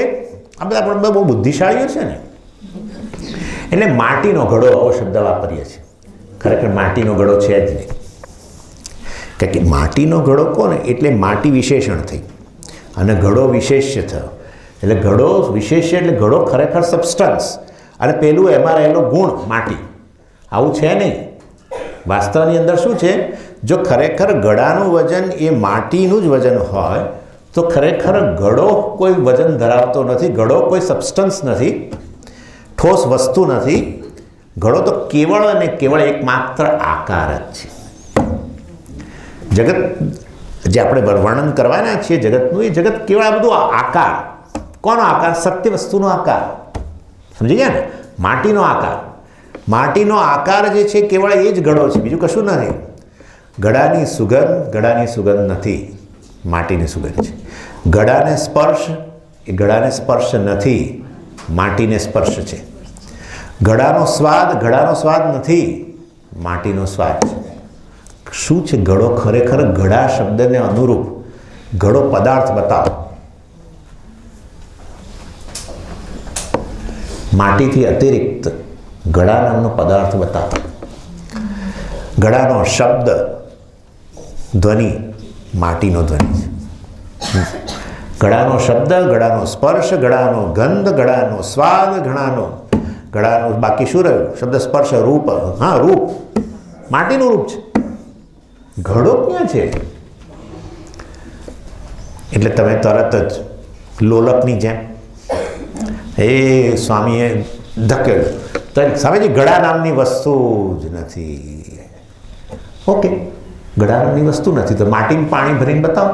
આ બધા આપણે બહુ બુદ્ધિશાળીઓ છે ને, એટલે માટીનો ઘડો આવો શબ્દ વાપરીએ છીએ. ખરેખર માટીનો ઘડો છે જ નહીં. કારણ કે માટીનો ઘડો કોને એટલે માટી વિશેષણ થઈ અને ઘડો વિશેષ્ય થયો. એટલે ઘડો વિશેષ્ય એટલે ઘડો ખરેખર સબસ્ટન્સ, અને પેલું એમાં રહેલો ગુણ માટી. આવું છે નહીં. વાસ્તવની અંદર શું છે, જો ખરેખર ઘડાનું વજન એ માટીનું જ વજન હોય તો ખરેખર ઘડો કોઈ વજન ધરાવતો નથી. ઘડો કોઈ સબસ્ટન્સ નથી, ઠોસ વસ્તુ નથી. ઘડો તો કેવળ અને કેવળ એકમાત્ર આકાર જ છે. જગત જે આપણે વર્ણન કરવાના છીએ જગતનું, એ જગત કેવળ આ બધું આકાર. કોનો આકાર? સત્ય વસ્તુનો આકાર. સમજી ગયા ને? માટીનો આકાર. માટીનો આકાર જે છે કેવળ એ જ ઘડો છે, બીજું કશું નથી. ઘડાની સુગંધ નથી, માટીની સુગંધ છે. ઘડાને સ્પર્શ, એ ઘડાને સ્પર્શ નથી, માટીને સ્પર્શ છે. ઘડાનો સ્વાદ નથી, માટીનો સ્વાદ છે. શું છે ઘડો? ખરેખર ઘડા શબ્દને અનુરૂપ ઘડો પદાર્થ બતાવો. માટીથી અતિરિક્ત ઘડા નામનો પદાર્થ બતાવો. ઘડાનો શબ્દ, ધ્વનિ માટીનો ધ્વનિ છે. ઘડાનો શબ્દ, ઘડાનો સ્પર્શ, ઘડાનો ગંધ, ઘડાનો સ્વાદ, ઘડાનો બાકી શું રહ્યું? શબ્દ, સ્પર્શ, રૂપ. હા, રૂપ માટીનું રૂપ છે. ઘડો ક્યાં છે? એટલે તમે તરત જ લોલકની જેમ એ સ્વામીએ ધકેલું તો સ્વામીજી ઘડા નામની વસ્તુ જ નથી. ઓકે, ઘડા નામની વસ્તુ નથી તો માટીમાં પાણી ભરીને બતાવો.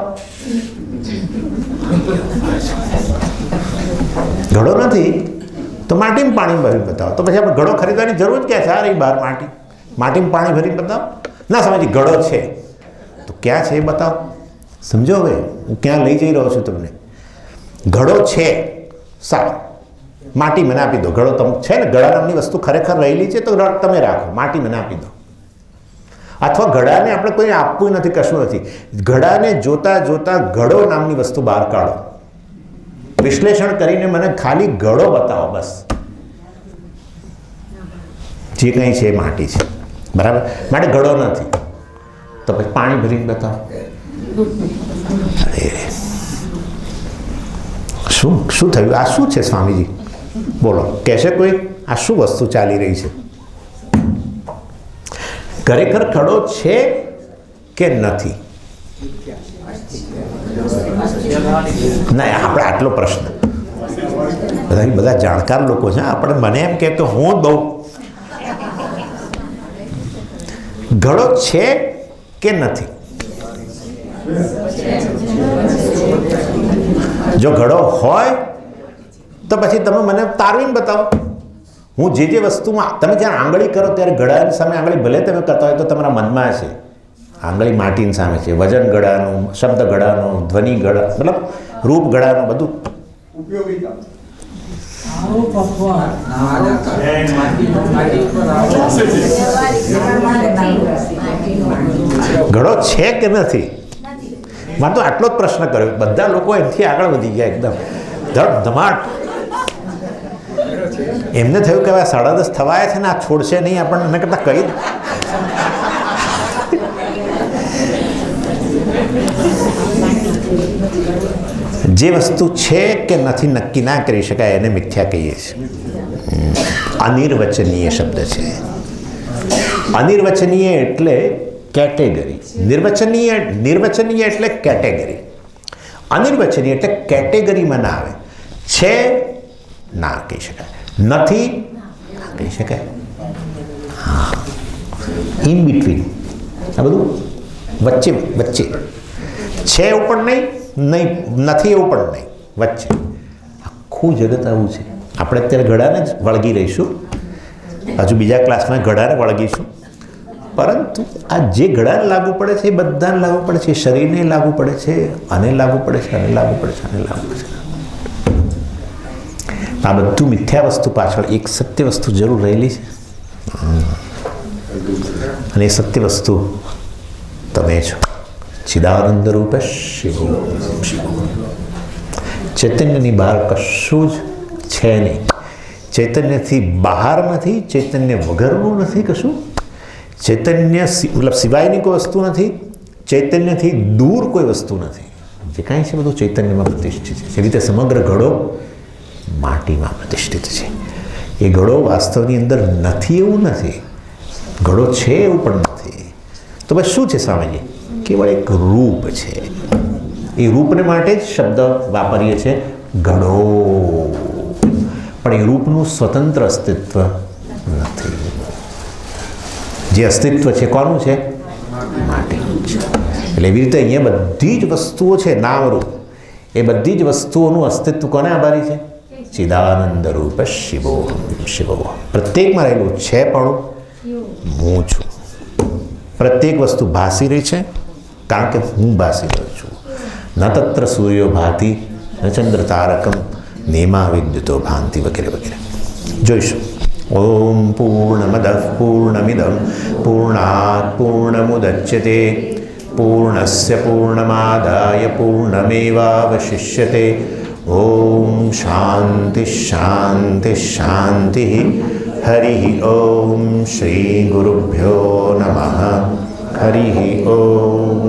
ઘડો નથી, તો માટીમાં પાણી ભરીને બતાવો. તો પછી આપણે ઘડો ખરીદવાની જરૂર જ ક્યાં છે? આ રહી બહાર માટીમાં પાણી ભરીને બતાવો. ના સમજી, ઘડો છે તો ક્યાં છે એ બતાવો. સમજો હવે હું ક્યાં લઈ જઈ રહ્યો છું તમને. ઘડો છે, સારું, માટી મને આપી દો. ઘડો છે ને, ઘડા નામની વસ્તુ ખરેખર રહેલી છે તો તમે રાખો, માટી મને આપી દો. અથવા ઘડાને આપણે કોઈ આપવું નથી, કશું નથી. ઘડાને જોતા જોતા ઘડો નામની વસ્તુ બહાર કાઢો, વિશ્લેષણ કરીને મને ખાલી ઘડો બતાવો. બસ જે કંઈ છે એ માટી છે, બરાબર. માટે ઘડો નથી તો પછી પાણી ભરીને બતાવો. અરે શું થયું? આ શું છે સ્વામીજી? બોલો, કહેશે કોઈ આ શું વસ્તુ ચાલી રહી છે? ખરેખર ઘડો છે કે નથી? ના, આપણે આટલો પ્રશ્ન, બધા જાણકાર લોકો છે, આપણે મને એમ કે હું જ બહુ. ઘડો છે કે નથી? જો ઘડો હોય તો પછી તમે મને તારવીને બતાવો. હું જે વસ્તુમાં તમે જ્યારે આંગળી કરો ત્યારે ઘડાની સામે આંગળી ભલે તમે કરતા હોય તો તમારા મનમાં છે આંગળી માટીની સામે છે. વજન ઘડાનું, શબ્દ ઘડાનું, ધ્વનિ ઘડા, મતલબ રૂપ ઘડાનું બધું. ઘડો છે કે નથી? મારે તો આટલો જ પ્રશ્ન કર્યો. બધા લોકો એમથી આગળ વધી ગયા એકદમ ધમાટ. એમને થયું કે હવે 10:30 થવાયા છે ને આ છોડશે નહીં આપણને, એના કરતાં કહી. જે વસ્તુ છે કે નથી નક્કી ના કરી શકાય એને મિથ્યા કહીએ છીએ. અનિર્વચનીય શબ્દ છે. અનિર્વચનીય એટલે કેટેગરી. નિર્વચનીય એટલે કેટેગરી. અનિર્વચનીય એટલે કેટેગરીમાં ના આવે. છે ના કહી શકાય, નથી ના કહી શકાય. ઇન બિટવીન, આ બધું વચ્ચે વચ્ચે. છે એવું પણ નહીં, નથી એવું પણ નહીં, વચ્ચે આખું જગત આવું છે. આપણે અત્યારે ઘડાને જ વળગી રહીશું, હજુ બીજા ક્લાસમાં ઘડાને વળગીશું. પરંતુ આ જે ઘડાને લાગુ પડે છે એ બધાને લાગુ પડે છે. શરીરને લાગુ પડે છે, આને લાગુ પડે છે, આને લાગુ પડે છે, આને લાગુ પડે છે. આ બધું મિથ્યા વસ્તુ પાછળ એક સત્ય વસ્તુ જરૂર રહેલી છે, અને એ સત્ય વસ્તુ તમે છો. ચિદાનંદ રૂપ શિવો. ચૈતન્યની બહાર કશું જ છે નહીં. ચૈતન્યથી બહાર નથી, ચૈતન્ય વગરનું નથી કશું. ચૈતન્ય મતલબ સિવાયની કોઈ વસ્તુ નથી, ચૈતન્યથી દૂર કોઈ વસ્તુ નથી. જે કાંઈ છે બધું ચૈતન્યમાં પ્રતિષ્ઠિત છે. એવી રીતે સમગ્ર ઘડો માટીમાં પ્રતિષ્ઠિત છે. એ ઘડો વાસ્તવની અંદર નથી એવું નથી, ઘડો છે એવું પણ નથી. તો બસ શું છે સ્વામીજી? કેવળ એક રૂપ છે. એ રૂપને માટે જ શબ્દ વાપરીએ છીએ ઘડો, પણ એ રૂપનું સ્વતંત્ર અસ્તિત્વ નથી. જે અસ્તિત્વ છે કોનું છે? માટીનું છે. એટલે એવી રીતે અહીંયા બધી જ વસ્તુઓ છે નામરૂપ, એ બધી જ વસ્તુઓનું અસ્તિત્વ કોને આભારી છે? ચિદાનંદ રૂપ શિવોહમ શિવો. પ્રત્યેકમાં રહેલું છે પણ હું છું. પ્રત્યેક વસ્તુ ભાસી રહી છે કારણ કે હું ભાસી રહ્યો છું. ન તત્ર સૂર્યો ભાતિ ન ચંદ્ર તારકમ નેમા વિદ્યુતો ભાંતિ વગેરે વગેરે. જોઈશું. ઓમ પૂર્ણમદ પૂર્ણમિદમ પૂર્ણાત પૂર્ણમુદચ્યતે પૂર્ણસ્ય પૂર્ણમાદાય પૂર્ણમેવાવશિષ્યતે. ઓમ શાંતિ શાંતિ શાંતિ. હરિ ઓમ શ્રી ગુરુભ્યો નમઃ. હરિ ઓમ.